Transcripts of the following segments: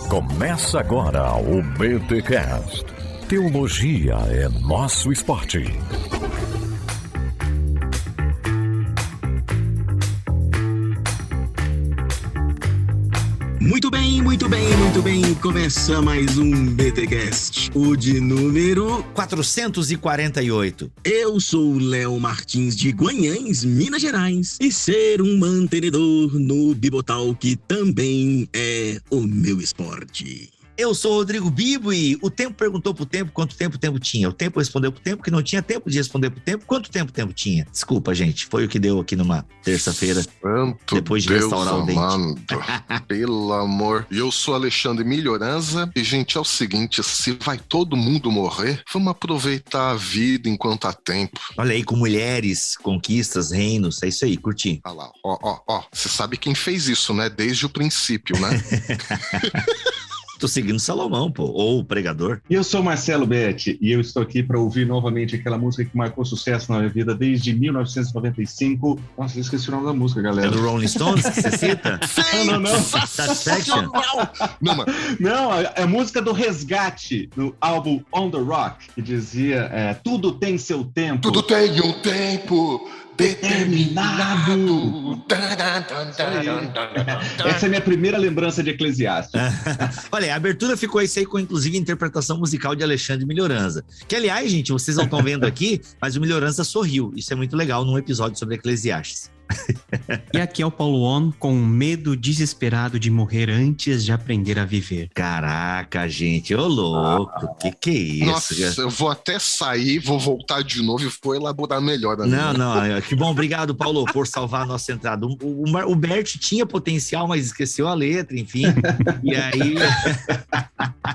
Começa agora o BTcast. Teologia é nosso esporte. Muito bem, muito bem, muito bem. Começa mais um BTcast, o de número 448. Eu sou o Léo Martins de Guanhães, Minas Gerais, e ser um mantenedor no Bibotalk também é o meu esporte. Eu sou o Rodrigo Bibo e o tempo perguntou pro tempo quanto tempo o tempo tinha. O tempo respondeu pro tempo que não tinha tempo de responder pro tempo quanto tempo o tempo tinha. Desculpa, gente. Foi o que deu aqui numa terça-feira. Santo depois de Deus restaurar o amado. dente. Pelo amor. E eu sou Alexandre Melhoranza. E, gente, é o seguinte, se vai todo mundo morrer, vamos aproveitar a vida enquanto há tempo. Olha aí, com mulheres, conquistas, reinos. É isso aí, curti. Olha lá, ó. Você sabe quem fez isso, né? Desde o princípio, né? Tô seguindo Salomão, pô, ou o pregador. E eu sou Marcelo Betti, e eu estou aqui para ouvir novamente aquela música que marcou sucesso na minha vida desde 1995. Nossa, eu esqueci o nome da música, galera. É do Rolling Stones que você cita? Não. Satisfaction? Não, é a música do Resgate, no álbum On The Rock, que dizia, tudo tem seu tempo. Tudo tem um tempo determinado. Essa é a minha primeira lembrança de Eclesiastes. Olha, a abertura ficou isso aí com, inclusive, a interpretação musical de Alexandre Melhoranza. Que, aliás, gente, vocês não estão vendo aqui, mas o Melhoranza sorriu. Isso é muito legal num episódio sobre Eclesiastes. E aqui é o Paulo On, com medo desesperado de morrer antes de aprender a viver. Caraca, gente, ô louco, que é isso? Nossa, eu vou até sair, vou voltar de novo e vou elaborar melhor. Não, que bom, obrigado, Paulo, por salvar a nossa entrada. O Bert tinha potencial, mas esqueceu a letra, enfim. E aí...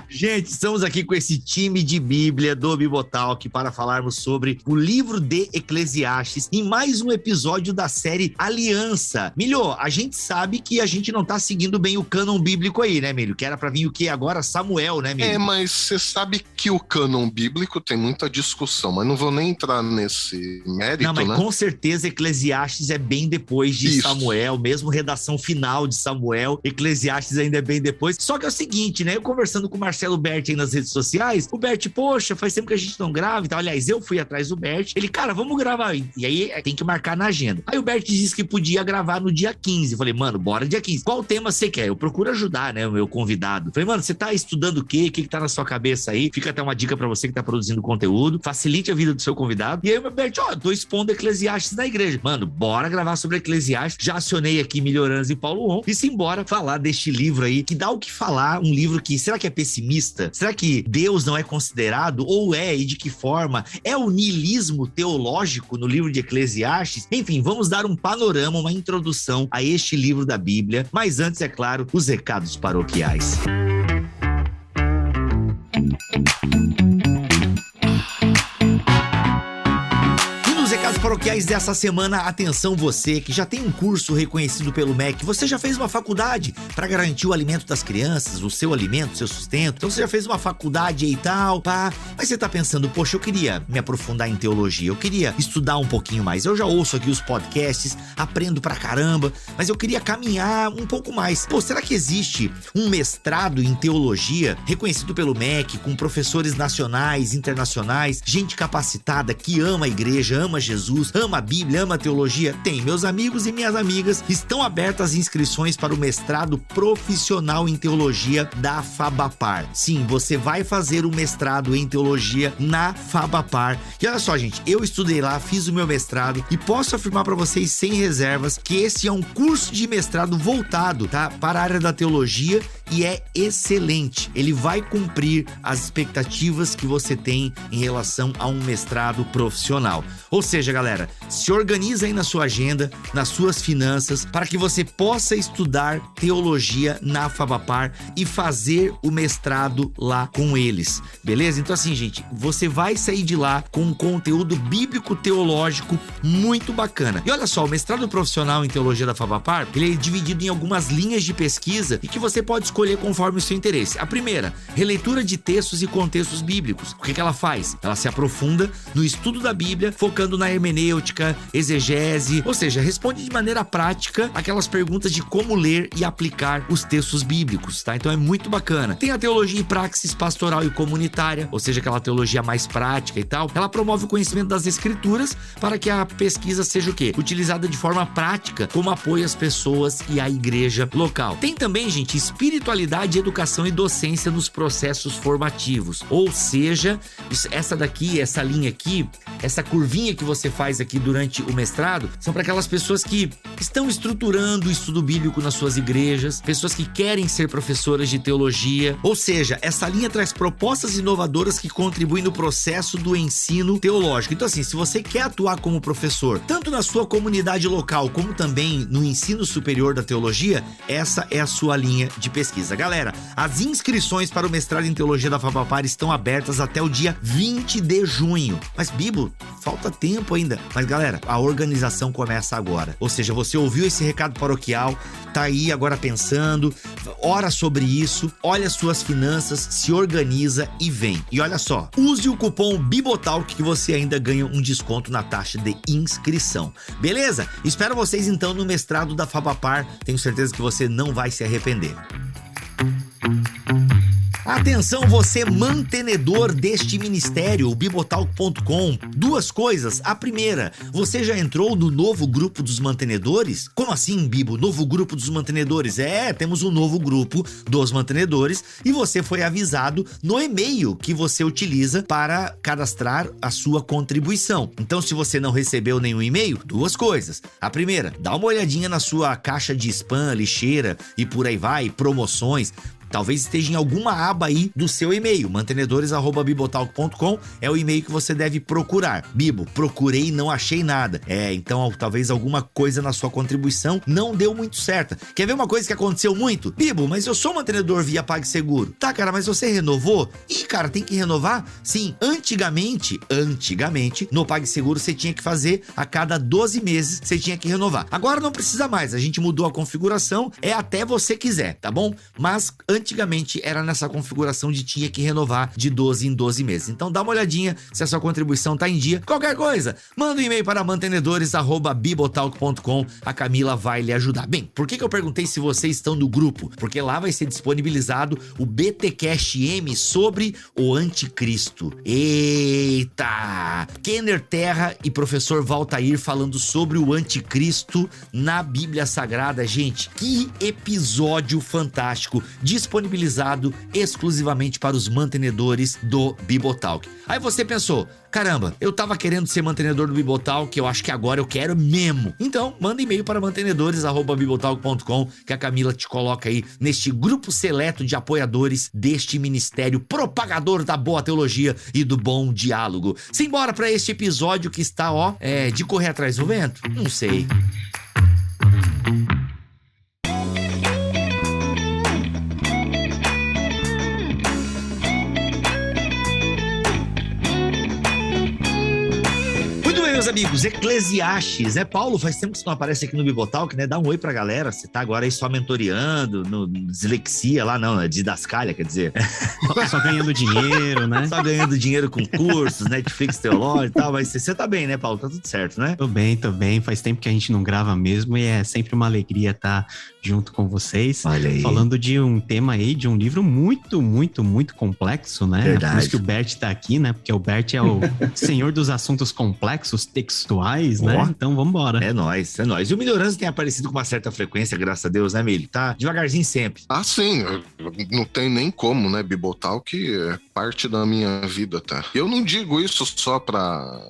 Gente, estamos aqui com esse time de Bíblia do Bibotalk para falarmos sobre o livro de Eclesiastes em mais um episódio da série Aliança. Milho, a gente sabe que a gente não tá seguindo bem o cânon bíblico aí, né, Milho? Que era pra vir o quê agora? Samuel, né, Milho? Mas você sabe que o cânon bíblico tem muita discussão, mas não vou nem entrar nesse mérito, não, mas né? Com certeza Eclesiastes é bem depois de Isso. Samuel, mesmo redação final de Samuel, Eclesiastes ainda é bem depois. Só que é o seguinte, né, eu conversando com o Marcelo Bert aí nas redes sociais, o Bert, poxa, faz tempo que a gente não grava e tal. Aliás, eu fui atrás do Bert, ele, cara, vamos gravar. E aí tem que marcar na agenda. Aí o Bert disse que podia gravar no dia 15. Eu falei, mano, bora dia 15. Qual tema você quer? Eu procuro ajudar, né, o meu convidado. Eu falei, mano, você tá estudando o quê? O que tá na sua cabeça aí? Fica até uma dica pra você que tá produzindo conteúdo. Facilite a vida do seu convidado. E aí o Bert, tô expondo Eclesiastes na igreja. Mano, bora gravar sobre Eclesiastes. Já acionei aqui Melhoranza e Paulo On. E simbora falar deste livro aí, que dá o que falar. Um livro que, será que é pessimista? Será que Deus não é considerado? Ou é? E de que forma? É o niilismo teológico no livro de Eclesiastes? Enfim, vamos dar um panorama, uma introdução a este livro da Bíblia. Mas antes, é claro, os recados paroquiais. Paroquiais dessa semana, atenção você que já tem um curso reconhecido pelo MEC, você já fez uma faculdade para garantir o alimento das crianças, o seu alimento, o seu sustento, então você já fez uma faculdade e tal, pá, mas você tá pensando, poxa, eu queria me aprofundar em teologia, eu queria estudar um pouquinho mais, eu já ouço aqui os podcasts, aprendo pra caramba, mas eu queria caminhar um pouco mais. Pô, será que existe um mestrado em teologia reconhecido pelo MEC, com professores nacionais, internacionais, gente capacitada que ama a igreja, ama Jesus, ama a Bíblia, ama a teologia? Tem. Meus amigos e minhas amigas, estão abertas as inscrições para o mestrado profissional em teologia da Fabapar. Sim, você vai fazer o mestrado em teologia na Fabapar. E olha só, gente, eu estudei lá, fiz o meu mestrado e posso afirmar para vocês sem reservas que esse é um curso de mestrado voltado, tá, para a área da teologia e é excelente. Ele vai cumprir as expectativas que você tem em relação a um mestrado profissional. Ou seja, galera, se organiza aí na sua agenda, nas suas finanças, para que você possa estudar teologia na Fabapar e fazer o mestrado lá com eles, beleza? Então assim, gente, você vai sair de lá com um conteúdo bíblico-teológico muito bacana. E olha só, o mestrado profissional em teologia da Fabapar, ele é dividido em algumas linhas de pesquisa e que você pode escolher escolher conforme o seu interesse. A primeira, releitura de textos e contextos bíblicos. O que ela faz? Ela se aprofunda no estudo da Bíblia, focando na hermenêutica, exegese, ou seja, responde de maneira prática aquelas perguntas de como ler e aplicar os textos bíblicos, tá? Então é muito bacana. Tem a teologia e praxis pastoral e comunitária, ou seja, aquela teologia mais prática e tal. Ela promove o conhecimento das escrituras para que a pesquisa seja o quê? Utilizada de forma prática como apoio às pessoas e à igreja local. Tem também, gente, espiritualidade, educação e docência nos processos formativos. Ou seja, essa daqui, essa linha aqui, essa curvinha que você faz aqui durante o mestrado, são para aquelas pessoas que estão estruturando o estudo bíblico nas suas igrejas, pessoas que querem ser professoras de teologia. Ou seja, essa linha traz propostas inovadoras que contribuem no processo do ensino teológico. Então assim, se você quer atuar como professor, tanto na sua comunidade local, como também no ensino superior da teologia, essa é a sua linha de pesquisa. Galera, as inscrições para o mestrado em teologia da FABAPAR estão abertas até o dia 20 de junho. Mas, Bibo, falta tempo ainda. Mas, galera, a organização começa agora. Ou seja, você ouviu esse recado paroquial, tá aí agora pensando, ora sobre isso, olha as suas finanças, se organiza e vem. E olha só, use o cupom BIBOTALK que você ainda ganha um desconto na taxa de inscrição. Beleza? Espero vocês então no mestrado da FABAPAR. Tenho certeza que você não vai se arrepender. Atenção, você mantenedor deste ministério, o bibotalk.com. Duas coisas. A primeira, você já entrou no novo grupo dos mantenedores? Como assim, Bibo? Novo grupo dos mantenedores? Temos um novo grupo dos mantenedores e você foi avisado no e-mail que você utiliza para cadastrar a sua contribuição. Então, se você não recebeu nenhum e-mail, duas coisas. A primeira, dá uma olhadinha na sua caixa de spam, lixeira e por aí vai, promoções. Talvez esteja em alguma aba aí do seu e-mail. mantenedores@bibotalk.com é o e-mail que você deve procurar. Bibo, procurei e não achei nada. Então talvez alguma coisa na sua contribuição não deu muito certa. Quer ver uma coisa que aconteceu muito? Bibo, mas eu sou mantenedor via PagSeguro. Tá, cara, mas você renovou? Ih, cara, tem que renovar? Sim, antigamente, no PagSeguro você tinha que fazer a cada 12 meses, você tinha que renovar. Agora não precisa mais, a gente mudou a configuração, é até você quiser, tá bom? Mas antigamente era nessa configuração de tinha que renovar de 12 em 12 meses. Então dá uma olhadinha se a sua contribuição tá em dia. Qualquer coisa, manda um e-mail para mantenedores@bibotalk.com. A Camila vai lhe ajudar. Bem, por que eu perguntei se vocês estão no grupo? Porque lá vai ser disponibilizado o BTcast M sobre o anticristo. Eita! Kenner Terra e professor Valtair falando sobre o anticristo na Bíblia Sagrada. Gente, que episódio fantástico! Disponibilizado exclusivamente para os mantenedores do Bibotalk. Aí você pensou, caramba, eu tava querendo ser mantenedor do Bibotalk, eu acho que agora eu quero mesmo. Então, manda e-mail para mantenedores@bibotalk.com que a Camila te coloca aí neste grupo seleto de apoiadores deste ministério propagador da boa teologia e do bom diálogo. Simbora para este episódio que está, de correr atrás do vento? Não sei. Meus amigos, Eclesiastes, né? Paulo, faz tempo que você não aparece aqui no Bibotalk, né? Dá um oi pra galera, você tá agora aí só mentoreando, no dislexia lá, não, didascalha, quer dizer. Só ganhando dinheiro, né? Só ganhando dinheiro com cursos, Netflix, teológico e tal, mas você tá bem, né, Paulo? Tá tudo certo, né? Tô bem, faz tempo que a gente não grava mesmo e é sempre uma alegria estar junto com vocês. Olha aí. Falando de um tema aí, de um livro muito, muito, muito complexo, né? Verdade. Por isso que o Bert tá aqui, né? Porque o Bert é o senhor dos assuntos complexos, textuais, né? Então vambora. É nóis. E o Melhorança tem aparecido com uma certa frequência, graças a Deus, né, Milho? Tá devagarzinho sempre. Ah, sim. Não tem nem como, né? Bibotalk é parte da minha vida, tá? Eu não digo isso só pra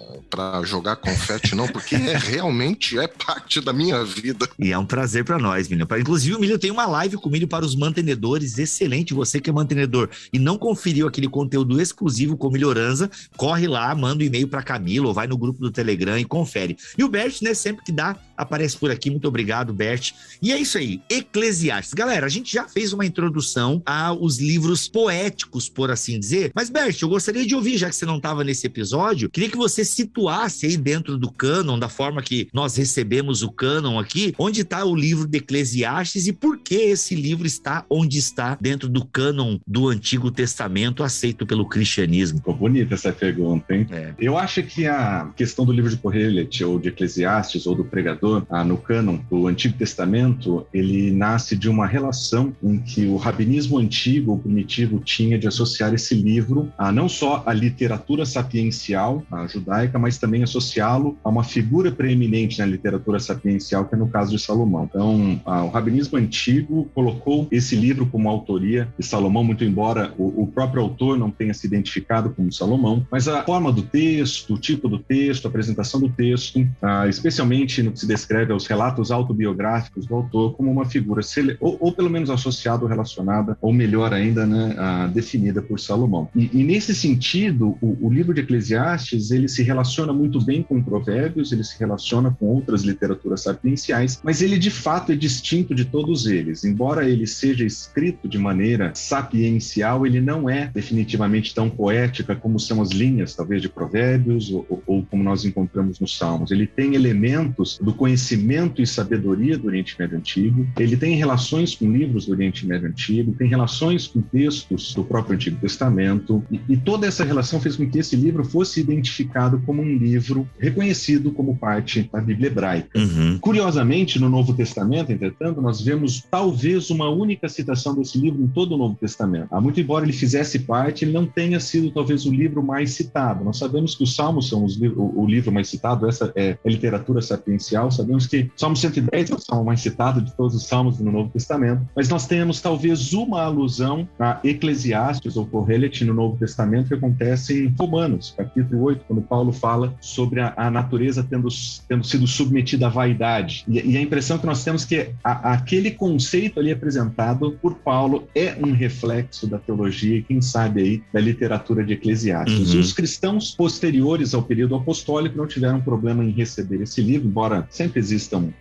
jogar confete, não, porque realmente é parte da minha vida. E é um prazer pra nós, Milho. Inclusive, o Milho tem uma live com o Milho para os mantenedores. Excelente. Você que é mantenedor e não conferiu aquele conteúdo exclusivo com Melhorança, corre lá, manda um e-mail pra Camila ou vai no grupo do Telegram e confere. E o Bert, né, sempre que dá, aparece por aqui. Muito obrigado, Bert. E é isso aí, Eclesiastes. Galera, a gente já fez uma introdução aos livros poéticos, por assim dizer. Mas, Bert, eu gostaria de ouvir, já que você não estava nesse episódio, queria que você situasse aí dentro do cânon, da forma que nós recebemos o cânon aqui, onde está o livro de Eclesiastes e por que esse livro está onde está dentro do cânon do Antigo Testamento aceito pelo cristianismo. Ficou bonita essa pergunta, hein? Eu acho que a questão do livro de Kohelet, ou de Eclesiastes, ou do Pregador, no cânon do Antigo Testamento, ele nasce de uma relação em que o rabinismo antigo, o primitivo, tinha de associar esse livro a não só a literatura sapiencial, a judaica, mas também associá-lo a uma figura preeminente na literatura sapiencial, que é no caso de Salomão. Então, o rabinismo antigo colocou esse livro como autoria de Salomão, muito embora o próprio autor não tenha se identificado como Salomão, mas a forma do texto, o tipo do texto, a apresentação do texto, especialmente no que se descreve aos relatos autobiográficos do autor, como uma figura, ou pelo menos associada ou relacionada, ou melhor ainda, né, definida por Salomão. E nesse sentido, o livro de Eclesiastes, ele se relaciona muito bem com Provérbios, ele se relaciona com outras literaturas sapienciais, mas ele de fato é distinto de todos eles. Embora ele seja escrito de maneira sapiencial, ele não é definitivamente tão poética como são as linhas, talvez, de Provérbios ou como nós encontramos nos Salmos. Ele tem elementos do conhecimento e sabedoria do Oriente Médio Antigo, ele tem relações com livros do Oriente Médio Antigo, tem relações com textos do próprio Antigo Testamento, e toda essa relação fez com que esse livro fosse identificado como um livro reconhecido como parte da Bíblia hebraica. Curiosamente, no Novo Testamento, entretanto, nós vemos talvez uma única citação desse livro em todo o Novo Testamento. Muito embora ele fizesse parte, ele não tenha sido talvez o livro mais citado. Nós sabemos que os Salmos são o livro mais citado, essa é a literatura sapiencial. Sabemos que Salmo 110 é o salmo mais citado de todos os salmos no Novo Testamento, mas nós temos talvez uma alusão a Eclesiastes ou Kohelet no Novo Testamento que acontece em Romanos, capítulo 8, quando Paulo fala sobre a natureza tendo sido submetida à vaidade. E a impressão que nós temos que aquele conceito ali apresentado por Paulo é um reflexo da teologia e, quem sabe, aí, da literatura de Eclesiastes. E os cristãos posteriores ao período apostólico não tiveram problema em receber esse livro, embora sempre existam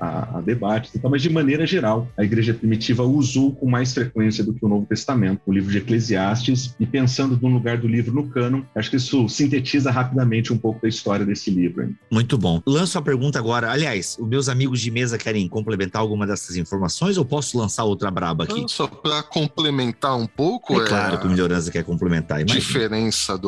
debates, mas de maneira geral, a igreja primitiva usou com mais frequência do que o Novo Testamento, o livro de Eclesiastes, e pensando no lugar do livro no cânon, acho que isso sintetiza rapidamente um pouco da história desse livro. Hein? Muito bom. Lanço a pergunta agora. Aliás, os meus amigos de mesa querem complementar alguma dessas informações ou posso lançar outra braba aqui? Só para complementar um pouco... É claro que o Melhorança quer complementar. Imagina. Diferença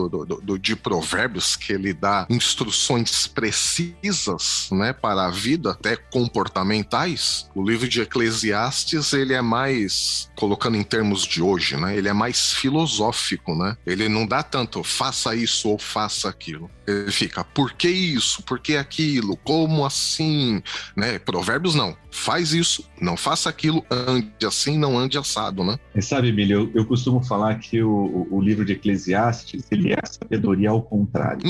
de Provérbios, que ele dá instruções precisas, né, para a vida, até comportamentais. O livro de Eclesiastes, ele é mais, colocando em termos de hoje, né, ele é mais filosófico, né? Ele não dá tanto faça isso ou faça aquilo. Ele fica, por que isso? Por que aquilo? Como assim? Né? Provérbios não. Faz isso, não faça aquilo, ande assim, não ande assado, né? Sabe, Emílio, eu costumo falar que o livro de Eclesiastes, ele é a sabedoria ao contrário.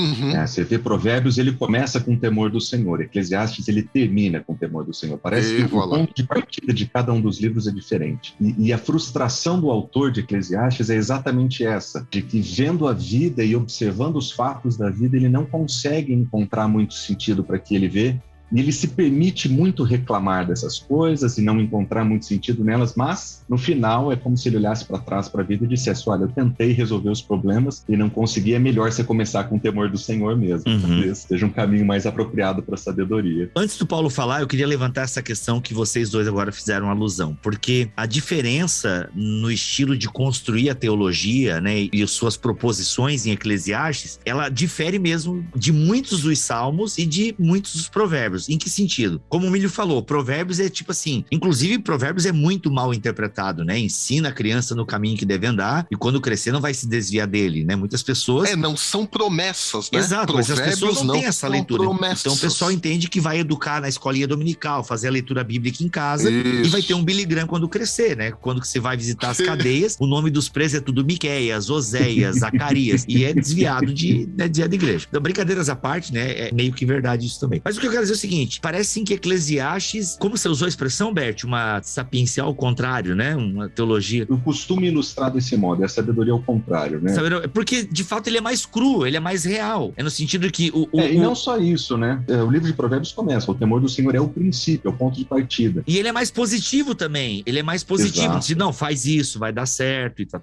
Você vê Provérbios, ele começa com o temor do Senhor. Eclesiastes, ele termina com o temor do Senhor. Parece que o ponto de partida de cada um dos livros é diferente. E a frustração do autor de Eclesiastes é exatamente essa, de que vendo a vida e observando os fatos da vida, ele não consegue encontrar muito sentido para que ele vê, e ele se permite muito reclamar dessas coisas e não encontrar muito sentido nelas, mas no final é como se ele olhasse para trás para a vida e dissesse, olha, eu tentei resolver os problemas e não consegui, é melhor você começar com o temor do Senhor mesmo. Talvez seja um caminho mais apropriado para a sabedoria. Antes do Paulo falar, eu queria levantar essa questão que vocês dois agora fizeram alusão, porque a diferença no estilo de construir a teologia, né, e suas proposições em Eclesiastes, ela difere mesmo de muitos dos salmos e de muitos dos provérbios. Em que sentido? Como o Milho falou, Provérbios é tipo assim, inclusive Provérbios é muito mal interpretado, né? Ensina a criança no caminho que deve andar e quando crescer não vai se desviar dele, né? Muitas pessoas... não são promessas, né? Exato, mas as pessoas não têm essa leitura. Promessas. Então o pessoal entende que vai educar na escolinha dominical, fazer a leitura bíblica em casa e vai ter um Billy Graham quando crescer, né? Quando você vai visitar as cadeias, o nome dos presos é tudo Miqueias, Oséias, Zacarias, e é desviado de igreja. Então, brincadeiras à parte, né? É meio que verdade isso também. Mas o que eu quero dizer é o seguinte, seguinte, parece sim que Eclesiastes, como você usou a expressão, Bert, uma sapiencial ao contrário, né? Uma teologia. Eu costumo ilustrar desse modo, é a sabedoria ao contrário, né? Porque, de fato, ele é mais cru, ele é mais real. É no sentido que E não só isso, né? O livro de Provérbios começa, o temor do Senhor é o princípio, é o ponto de partida. E ele é mais positivo também. Ele é mais positivo. Diz, não, faz isso, vai dar certo e tal.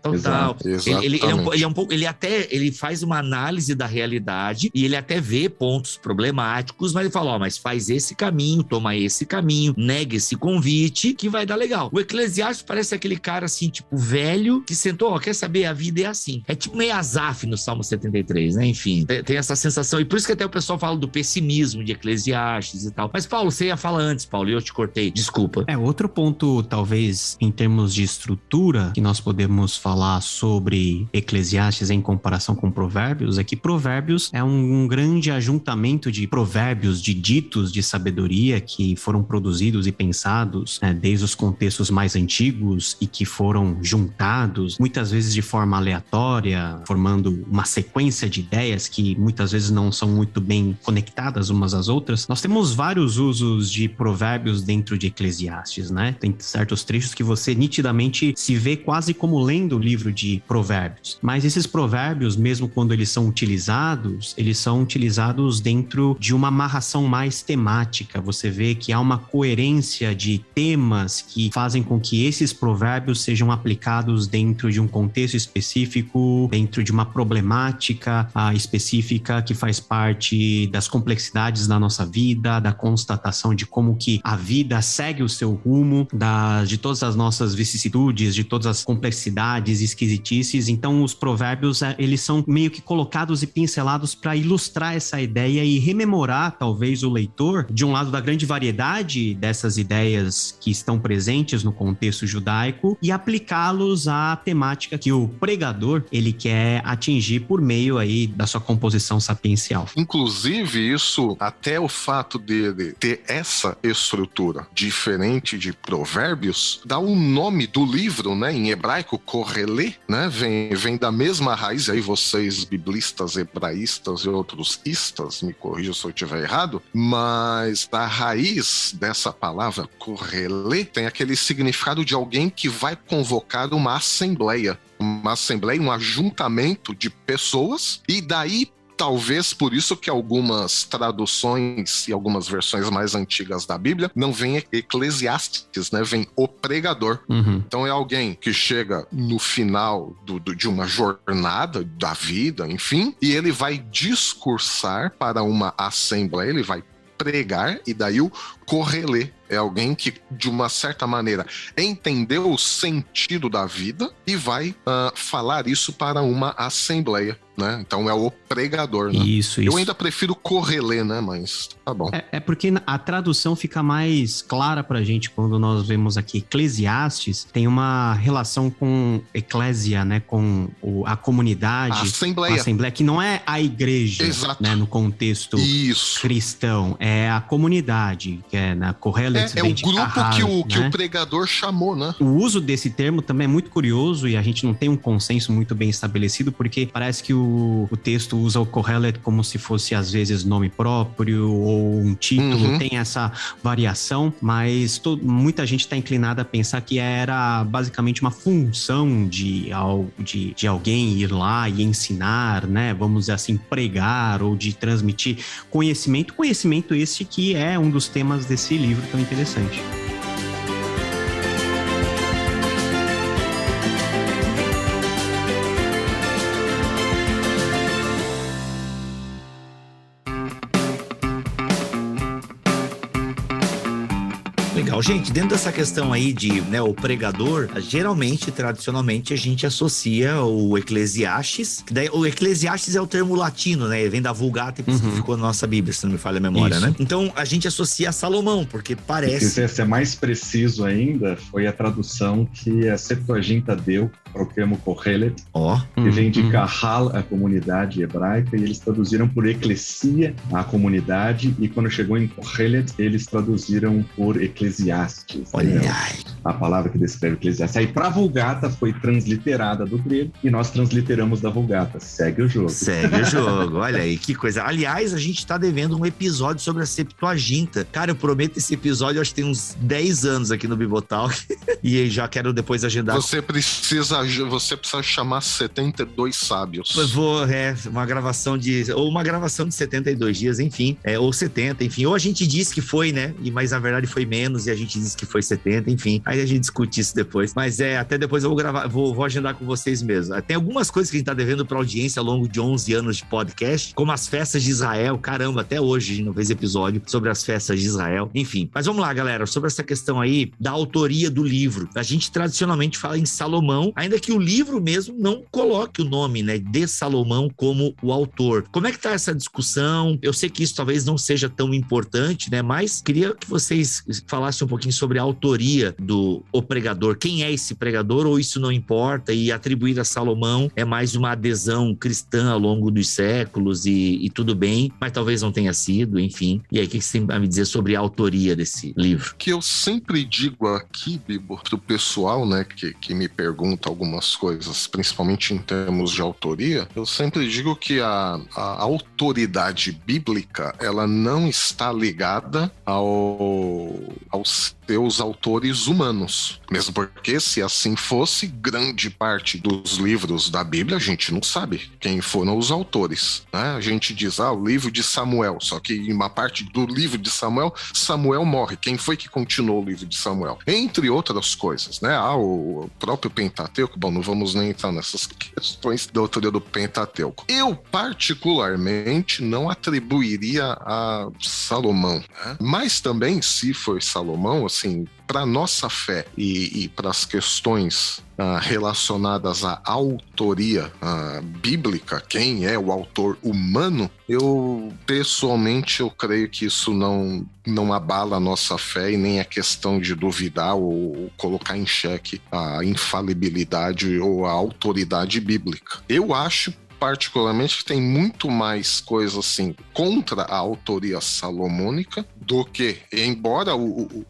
Ele faz uma análise da realidade e ele até vê pontos problemáticos, mas ele fala, mas faz esse caminho, toma esse caminho, nega esse convite que vai dar legal. O Eclesiastes parece aquele cara assim, tipo, velho, que sentou, quer saber? A vida é assim. É tipo meio Asaf no Salmo 73, né? Enfim, tem essa sensação. E por isso que até o pessoal fala do pessimismo de Eclesiastes e tal. Mas, Paulo, você ia falar antes, Paulo, e eu te cortei. Desculpa. Outro ponto, talvez, em termos de estrutura, que nós podemos falar sobre Eclesiastes em comparação com Provérbios, é que Provérbios é um grande ajuntamento de provérbios, de ditos de sabedoria que foram produzidos e pensados, né, desde os contextos mais antigos e que foram juntados, muitas vezes de forma aleatória, formando uma sequência de ideias que muitas vezes não são muito bem conectadas umas às outras. Nós temos vários usos de provérbios dentro de Eclesiastes, né? Tem certos trechos que você nitidamente se vê quase como lendo o livro de provérbios. Mas esses provérbios, mesmo quando eles são utilizados dentro de uma amarração mais temática. Você vê que há uma coerência de temas que fazem com que esses provérbios sejam aplicados dentro de um contexto específico, dentro de uma problemática específica que faz parte das complexidades da nossa vida, da constatação de como que a vida segue o seu rumo, de todas as nossas vicissitudes, de todas as complexidades e esquisitices. Então, os provérbios, eles são meio que colocados e pincelados para ilustrar essa ideia e rememorar, talvez, o leitor, de um lado, da grande variedade dessas ideias que estão presentes no contexto judaico e aplicá-los à temática que o pregador, ele quer atingir por meio aí da sua composição sapiencial. Inclusive, isso, até o fato dele ter essa estrutura diferente de Provérbios, dá o nome do livro, né, em hebraico, Korelê, né, vem da mesma raiz, aí vocês biblistas, hebraístas e outros istas, me corrijam se eu estiver errado, mas a raiz dessa palavra Korelê tem aquele significado de alguém que vai convocar uma assembleia, um ajuntamento de pessoas, e daí talvez por isso que algumas traduções e algumas versões mais antigas da Bíblia não vem Eclesiastes, né? Vem o pregador. Uhum. Então é alguém que chega no final de uma jornada da vida, enfim, e ele vai discursar para uma assembleia, ele vai pregar, e daí o Korelê é alguém que, de uma certa maneira, entendeu o sentido da vida e vai falar isso para uma assembleia, né? Então é o pregador, né? Isso. Eu ainda prefiro Korelê, né? Mas tá bom. É porque a tradução fica mais clara pra gente quando nós vemos aqui Eclesiastes, tem uma relação com eclésia, né? Com a comunidade. A assembleia, que não é a igreja. Exato. Né? No contexto cristão. É a comunidade, que é na Korelê. É o grupo que o pregador chamou, né? O uso desse termo também é muito curioso e a gente não tem um consenso muito bem estabelecido, porque parece que o texto usa o Kohelet como se fosse, às vezes, nome próprio ou um título, tem essa variação, mas muita gente está inclinada a pensar que era basicamente uma função de alguém ir lá e ensinar, né? Vamos dizer assim, pregar ou de transmitir conhecimento esse que é um dos temas desse livro tão interessante. Legal, gente, dentro dessa questão aí de, né, o pregador, geralmente, tradicionalmente, a gente associa o Eclesiastes, que daí o Eclesiastes é o termo latino, né, vem da Vulgata e ficou na nossa Bíblia, se não me falha a memória, né? Então, a gente associa a Salomão, porque parece... Se quiser ser mais preciso ainda, foi a tradução que a Septuaginta deu proclamo Kohelet, Ó. que vem de Kahal, a comunidade hebraica, e eles traduziram por Eclesia, a comunidade, e quando chegou em Kohelet, eles traduziram por Eclesiastes. Olha. A palavra que descreve Eclesiastes. Aí pra Vulgata foi transliterada do grego, e nós transliteramos da Vulgata. Segue o jogo. Segue o jogo, olha aí, que coisa. Aliás, a gente tá devendo um episódio sobre a Septuaginta. Cara, eu prometo esse episódio, acho que tem uns 10 anos aqui no Bibotalk, e já quero depois agendar. Você precisa chamar 72 sábios. Eu vou, uma gravação de 72 dias, enfim, ou 70, enfim, ou a gente diz que foi, né, mas na verdade foi menos, e a gente diz que foi 70, enfim, aí a gente discute isso depois, mas até depois eu vou gravar, vou agendar com vocês mesmo. Tem algumas coisas que a gente tá devendo pra audiência ao longo de 11 anos de podcast, como as festas de Israel, caramba, até hoje a gente não fez episódio sobre as festas de Israel, enfim, mas vamos lá, galera, sobre essa questão aí da autoria do livro. A gente tradicionalmente fala em Salomão, ainda que o livro mesmo não coloque o nome, né, de Salomão como o autor. Como é que tá essa discussão? Eu sei que isso talvez não seja tão importante, né, mas queria que vocês falassem um pouquinho sobre a autoria do O Pregador. Quem é esse pregador, ou isso não importa, e atribuir a Salomão é mais uma adesão cristã ao longo dos séculos e tudo bem, mas talvez não tenha sido, enfim. E aí, o que você tem a me dizer sobre a autoria desse livro? Que eu sempre digo aqui, Bibo, pro pessoal, né, que me pergunta algumas coisas, principalmente em termos de autoria, eu sempre digo que a autoridade bíblica, ela não está ligada aos seus autores humanos. Mesmo porque, se assim fosse, grande parte dos livros da Bíblia, a gente não sabe quem foram os autores, né? A gente diz, o livro de Samuel, só que em uma parte do livro de Samuel, Samuel morre. Quem foi que continuou o livro de Samuel? Entre outras coisas, né? O próprio Pentateuco, bom, não vamos nem entrar nessas questões da autoria do Pentateuco. Eu, particularmente, não atribuiria a Salomão, né? Mas também, se for Salomão, assim, para nossa fé e para as questões relacionadas à autoria bíblica, quem é o autor humano, eu pessoalmente creio que isso não abala a nossa fé e nem a questão de duvidar ou colocar em xeque a infalibilidade ou a autoridade bíblica. Eu acho particularmente que tem muito mais coisa assim contra a autoria salomônica do que, embora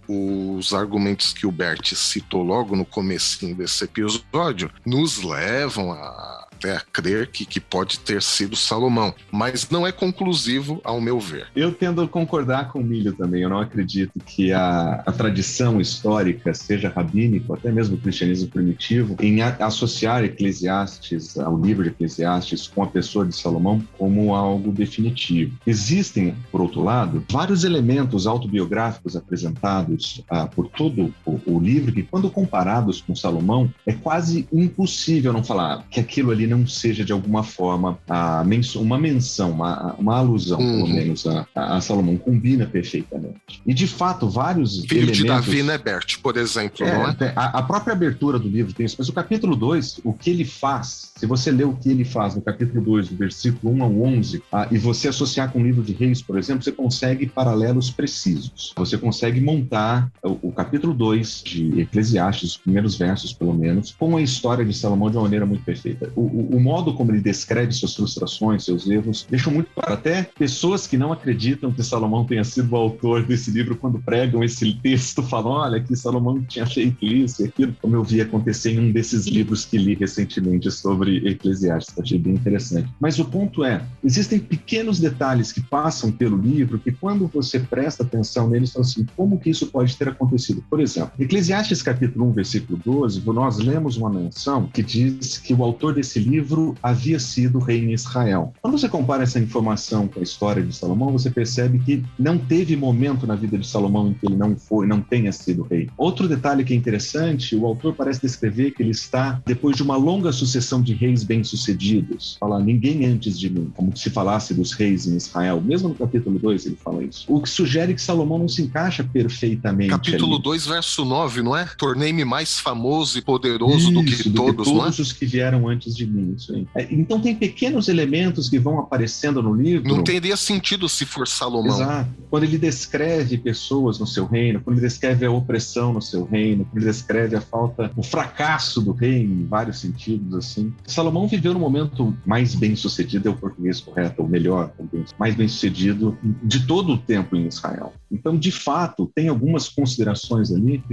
os argumentos que o Bert citou logo no comecinho desse episódio nos levam até a crer que pode ter sido Salomão, mas não é conclusivo ao meu ver. Eu tendo a concordar com o Milho também. Eu não acredito que a tradição histórica, seja rabínico, até mesmo o cristianismo primitivo, em associar Eclesiastes, ao livro de Eclesiastes, com a pessoa de Salomão como algo definitivo. Existem, por outro lado, vários elementos autobiográficos apresentados por todo o livro que, quando comparados com Salomão, é quase impossível não falar que aquilo ali não seja de alguma forma uma menção, uma alusão, pelo menos, a Salomão. Combina perfeitamente. E, de fato, vários Filho elementos... de Davi, né, Bert, por exemplo, não é? A própria abertura do livro tem isso, mas o capítulo 2, o que ele faz, se você ler o que ele faz no capítulo 2, do versículo 1 ao 11, e você associar com o livro de Reis, por exemplo, você consegue paralelos precisos. Você consegue montar o capítulo 2 de Eclesiastes, os primeiros versos, pelo menos, com a história de Salomão de uma maneira muito perfeita. O modo como ele descreve suas frustrações, seus erros, deixa muito claro. Até pessoas que não acreditam que Salomão tenha sido o autor desse livro, quando pregam esse texto, falam, olha, que Salomão tinha feito isso e aquilo, como eu vi acontecer em um desses livros que li recentemente sobre Eclesiastes. Achei bem interessante. Mas o ponto é, existem pequenos detalhes que passam pelo livro que, quando você presta atenção neles, são assim, como que isso pode ter acontecido? Por exemplo, Eclesiastes capítulo 1, versículo 12, nós lemos uma menção que diz que o autor desse livro havia sido rei em Israel. Quando você compara essa informação com a história de Salomão, você percebe que não teve momento na vida de Salomão em que ele não tenha sido rei. Outro detalhe que é interessante, o autor parece descrever que ele está depois de uma longa sucessão de reis bem-sucedidos. Fala, ninguém antes de mim, como se falasse dos reis em Israel. Mesmo no capítulo 2 ele fala isso. O que sugere que Salomão não se encaixa perfeitamente. Capítulo 2, verso 9, não é? Tornei-me mais famoso e poderoso do que todos, não é? Todos os que vieram antes de mim. mim isso aí. Então tem pequenos elementos que vão aparecendo no livro. Não teria sentido se for Salomão. Exato. Quando ele descreve pessoas no seu reino, quando ele descreve a opressão no seu reino, quando ele descreve a falta, o fracasso do reino, em vários sentidos, assim. Salomão viveu no momento mais bem-sucedido, é o português correto, o melhor, mais bem-sucedido de todo o tempo em Israel. Então, de fato, tem algumas considerações ali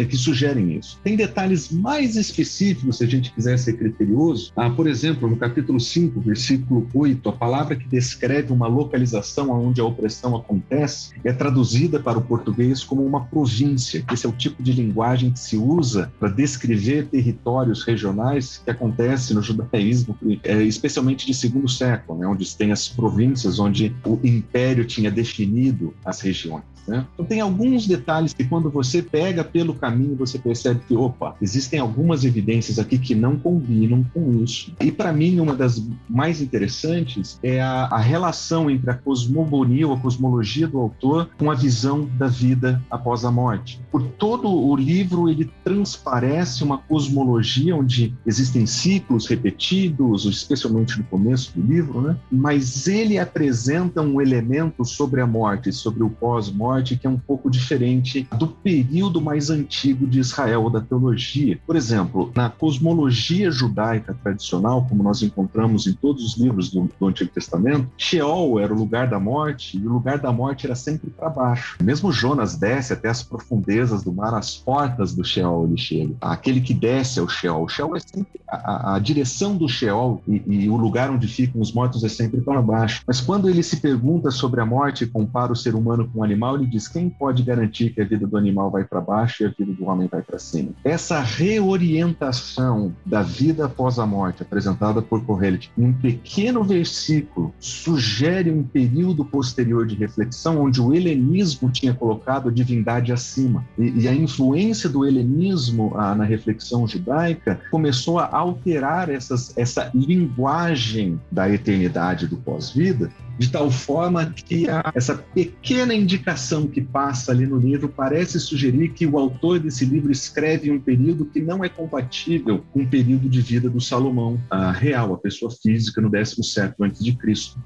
que sugerem isso. Tem detalhes mais específicos, se a gente quiser ser criterioso. Por exemplo, no capítulo 5, versículo 8, a palavra que descreve uma localização onde a opressão acontece é traduzida para o português como uma província. Esse é o tipo de linguagem que se usa para descrever territórios regionais que acontece no judaísmo, especialmente de segundo século, né, onde tem as províncias, onde o império tinha definido as regiões. Né? Então tem alguns detalhes que quando você pega pelo caminho, você percebe que, existem algumas evidências aqui que não combinam com isso. E para mim, uma das mais interessantes é a relação entre a cosmogonia ou a cosmologia do autor com a visão da vida após a morte. Por todo o livro, ele transparece uma cosmologia onde existem ciclos repetidos, especialmente no começo do livro, né? Mas ele apresenta um elemento sobre a morte, sobre o pós-morte, que é um pouco diferente do período mais antigo de Israel, ou da teologia. Por exemplo, na cosmologia judaica tradicional, como nós encontramos em todos os livros do Antigo Testamento, Sheol era o lugar da morte, e o lugar da morte era sempre para baixo. Mesmo Jonas desce até as profundezas do mar, às portas do Sheol ele chega. Aquele que desce é o Sheol. O Sheol é sempre a direção do Sheol, e o lugar onde ficam os mortos é sempre para baixo. Mas quando ele se pergunta sobre a morte e compara o ser humano com o animal, ele diz: quem pode garantir que a vida do animal vai para baixo e a vida do homem vai para cima? Essa reorientação da vida após a morte, apresentada por Kohelet em um pequeno versículo, sugere um período posterior de reflexão onde o helenismo tinha colocado a divindade acima. E a influência do helenismo na reflexão judaica começou a alterar essa linguagem da eternidade do pós-vida, de tal forma que essa pequena indicação que passa ali no livro parece sugerir que o autor desse livro escreve um período que não é compatível com o período de vida do Salomão real, a pessoa física no 10º século a.C.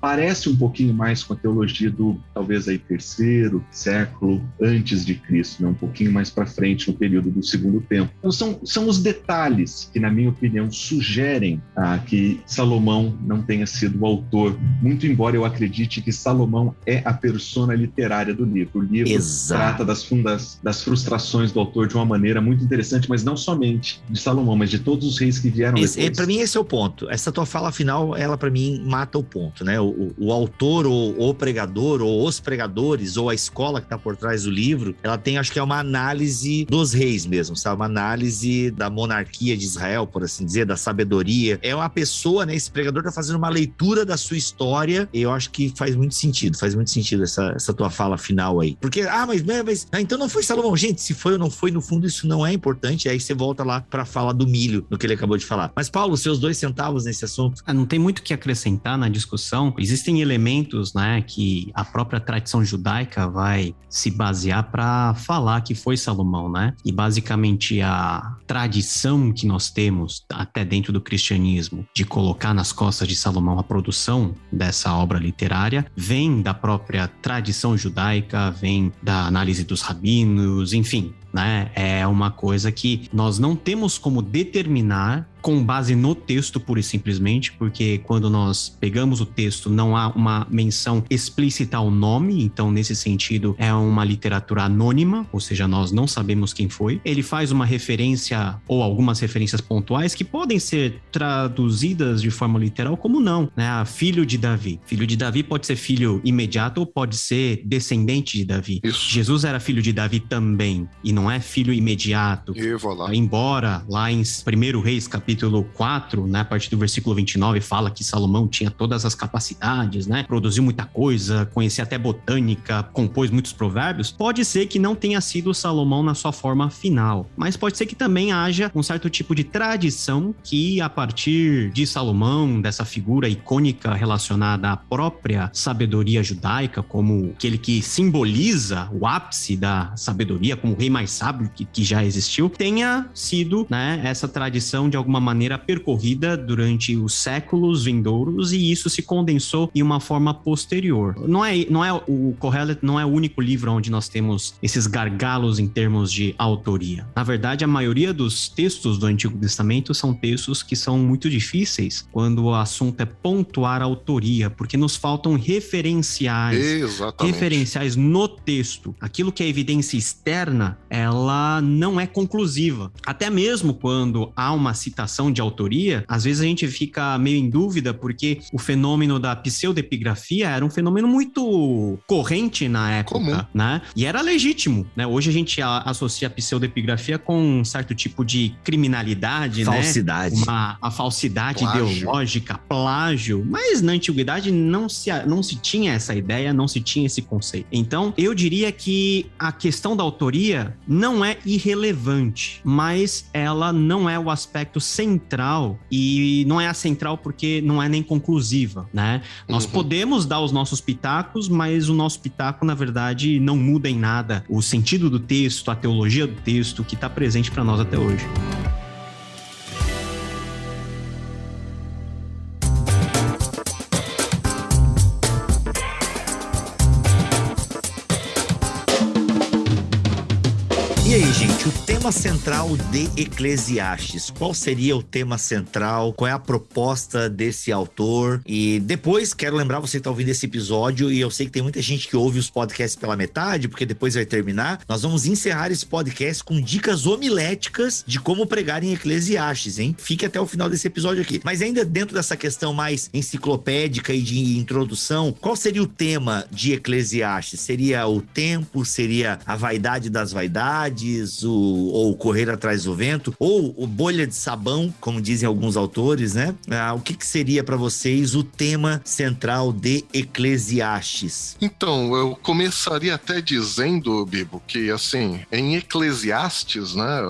Parece um pouquinho mais com a teologia do, talvez, aí 3º século antes de Cristo, né? Um pouquinho mais para frente, no período do Segundo Templo. Então são os detalhes que, na minha opinião, sugerem que Salomão não tenha sido o autor, muito embora eu acredite que Salomão é a persona literária do livro. O livro trata das frustrações do autor de uma maneira muito interessante, mas não somente de Salomão, mas de todos os reis que vieram depois. Para mim, esse é o ponto. Essa tua fala final, ela para mim mata o ponto, né? O autor, ou o pregador, ou os pregadores, ou a escola que está por trás do livro, ela tem, acho que é uma análise dos reis mesmo, sabe? Uma análise da monarquia de Israel, por assim dizer, da sabedoria. É uma pessoa, né? Esse pregador está fazendo uma leitura da sua história, e eu acho que faz muito sentido essa tua fala final aí. Porque, então não foi Salomão. Gente, se foi ou não foi, no fundo isso não é importante, aí você volta lá pra fala do milho, no que ele acabou de falar. Mas, Paulo, seus 2 centavos nesse assunto? Não tem muito o que acrescentar na discussão. Existem elementos, né, que a própria tradição judaica vai se basear para falar que foi Salomão, né? E basicamente a tradição que nós temos, até dentro do cristianismo, de colocar nas costas de Salomão a produção dessa obra literária, vem da própria tradição judaica, vem da análise dos rabinos, enfim, né? É uma coisa que nós não temos como determinar com base no texto, pura e simplesmente, porque quando nós pegamos o texto, não há uma menção explícita ao nome, então nesse sentido é uma literatura anônima, ou seja, nós não sabemos quem foi. Ele faz uma referência ou algumas referências pontuais que podem ser traduzidas de forma literal como não, né? Filho de Davi. Filho de Davi pode ser filho imediato ou pode ser descendente de Davi. Isso. Jesus era filho de Davi também, e não é filho imediato. Embora lá em 1 Reis, capítulo 4, né, a partir do versículo 29, fala que Salomão tinha todas as capacidades, né, produziu muita coisa, conhecia até botânica, compôs muitos provérbios. Pode ser que não tenha sido Salomão na sua forma final, mas pode ser que também haja um certo tipo de tradição que, a partir de Salomão, dessa figura icônica relacionada à própria sabedoria judaica, como aquele que simboliza o ápice da sabedoria, como o rei mais sábio que já existiu, tenha sido, né, essa tradição de alguma maneira percorrida durante os séculos vindouros e isso se condensou em uma forma posterior. O Kohelet não é o único livro onde nós temos esses gargalos em termos de autoria. Na verdade, a maioria dos textos do Antigo Testamento são textos que são muito difíceis quando o assunto é pontuar a autoria, porque nos faltam referenciais. Exatamente. Referenciais no texto. Aquilo que é evidência externa, ela não é conclusiva. Até mesmo quando há uma citação de autoria, às vezes a gente fica meio em dúvida, porque o fenômeno da pseudepigrafia era um fenômeno muito corrente na época, né? E era legítimo, né? Hoje a gente associa a pseudepigrafia com um certo tipo de criminalidade, falsidade, né? A falsidade plágio. Ideológica, plágio. Mas na antiguidade não se tinha essa ideia, não se tinha esse conceito. Então, eu diria que a questão da autoria não é irrelevante, mas ela não é o aspecto central, e não é a central porque não é nem conclusiva, né? Nós podemos dar os nossos pitacos, mas o nosso pitaco, na verdade, não muda em nada o sentido do texto, a teologia do texto que está presente para nós até hoje. E aí, gente, o tema central de Eclesiastes, qual seria o tema central? Qual é a proposta desse autor? E depois, quero lembrar, você que está ouvindo esse episódio, e eu sei que tem muita gente que ouve os podcasts pela metade, porque depois vai terminar, nós vamos encerrar esse podcast com dicas homiléticas de como pregar em Eclesiastes, hein? Fique até o final desse episódio aqui. Mas ainda dentro dessa questão mais enciclopédica e de introdução, qual seria o tema de Eclesiastes? Seria o tempo? Seria a vaidade das vaidades? Ou correr atrás do vento, ou o bolha de sabão, como dizem alguns autores, né? O que seria para vocês o tema central de Eclesiastes? Então, eu começaria até dizendo, Bibo, que assim, em Eclesiastes, né,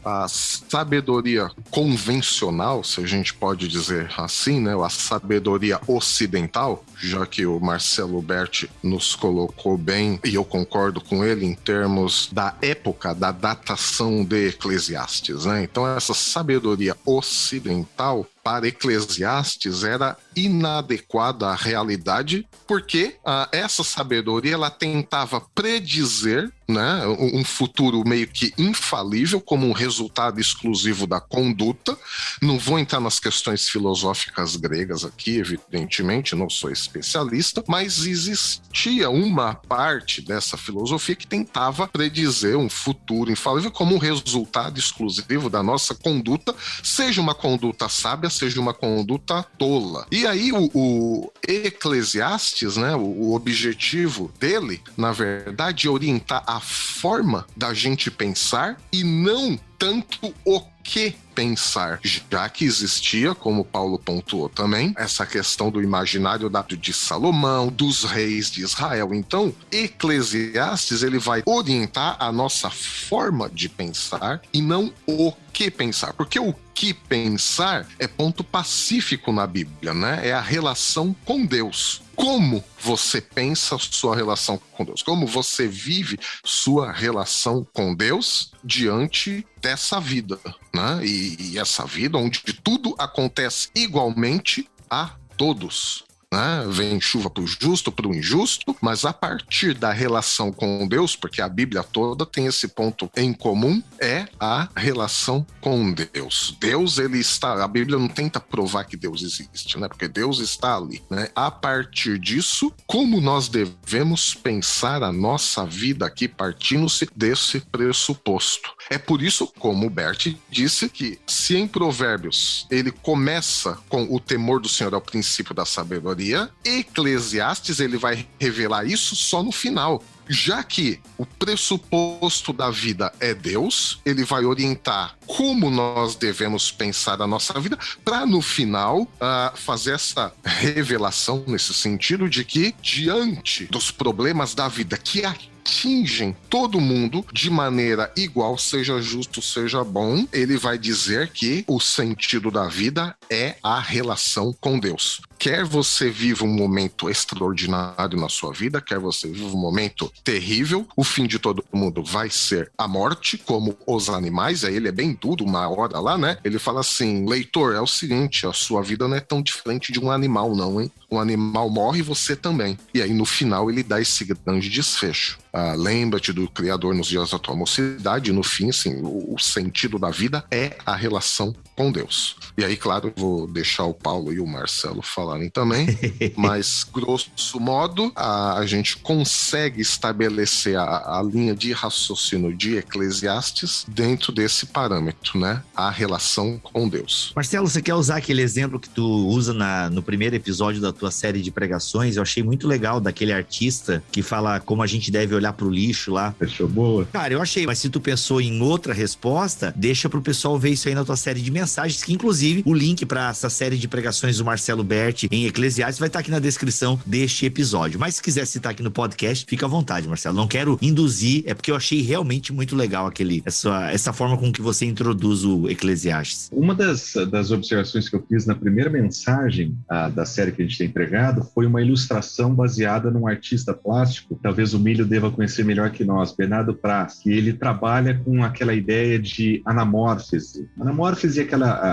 a sabedoria convencional, se a gente pode dizer assim, né, a sabedoria ocidental, já que o Marcelo Berti nos colocou bem, e eu concordo com ele em termos da época, da datação de Eclesiastes, né? Então essa sabedoria ocidental para Eclesiastes era inadequada à realidade, porque essa sabedoria ela tentava predizer, né, um futuro meio que infalível como um resultado exclusivo da conduta. Não vou entrar nas questões filosóficas gregas aqui, evidentemente, não sou especialista, mas existia uma parte dessa filosofia que tentava predizer um futuro infalível como um resultado exclusivo da nossa conduta, seja uma conduta sábia, seja uma conduta tola. E aí o Eclesiastes, né, o objetivo dele, na verdade, é orientar a forma da gente pensar e não tanto o que pensar, já que existia, como Paulo pontuou também, essa questão do imaginário de Salomão, dos reis de Israel. Então, Eclesiastes, ele vai orientar a nossa forma de pensar e não o que pensar, porque o que pensar é ponto pacífico na Bíblia, né? É a relação com Deus. Como você pensa sua relação com Deus? Como você vive sua relação com Deus diante dessa vida, né? E essa vida onde tudo acontece igualmente a todos, né? Vem chuva para o justo, para o injusto, mas a partir da relação com Deus, porque a Bíblia toda tem esse ponto em comum, é a relação com Deus. Deus, ele está, a Bíblia não tenta provar que Deus existe, né? Porque Deus está ali, né? A partir disso, como nós devemos pensar a nossa vida aqui, partindo-se desse pressuposto. É por isso, como o Bert disse, que se em Provérbios ele começa com o temor do Senhor ao princípio da sabedoria, Eclesiastes ele vai revelar isso só no final. Já que o pressuposto da vida é Deus, ele vai orientar como nós devemos pensar a nossa vida, para no final fazer essa revelação nesse sentido de que, diante dos problemas da vida que atingem todo mundo de maneira igual, seja justo, seja bom, ele vai dizer que o sentido da vida é a relação com Deus. Quer você viva um momento extraordinário na sua vida, quer você viva um momento terrível, o fim de todo mundo vai ser a morte, como os animais. Aí ele é bem duro uma hora lá, né? Ele fala assim: leitor, é o seguinte, a sua vida não é tão diferente de um animal não, hein? Um animal morre e você também. E aí no final ele dá esse grande desfecho. Lembra-te do Criador nos dias da tua mocidade, e no fim, assim, o sentido da vida é a relação com Deus. E aí, claro, vou deixar o Paulo e o Marcelo falarem também, mas grosso modo, a gente consegue estabelecer a linha de raciocínio de Eclesiastes dentro desse parâmetro, né? A relação com Deus. Marcelo, você quer usar aquele exemplo que tu usa no primeiro episódio da tua série de pregações? Eu achei muito legal, daquele artista que fala como a gente deve olhar pro lixo lá. Fechou boa? Cara, eu achei, mas se tu pensou em outra resposta, deixa pro pessoal ver isso aí na tua série de mensagens, que inclusive o link para essa série de pregações do Marcelo Berti em Eclesiastes vai estar aqui na descrição deste episódio. Mas se quiser citar aqui no podcast, fica à vontade, Marcelo. Não quero induzir, é porque eu achei realmente muito legal essa forma com que você introduz o Eclesiastes. Uma das observações que eu fiz na primeira mensagem da série que a gente tem pregado foi uma ilustração baseada num artista plástico, talvez o Milho deva conhecer melhor que nós, Bernardo Praz, que ele trabalha com aquela ideia de anamórfese. Anamórfese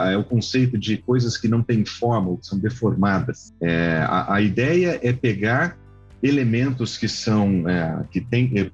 é o conceito de coisas que não têm forma ou que são deformadas. A ideia é pegar elementos que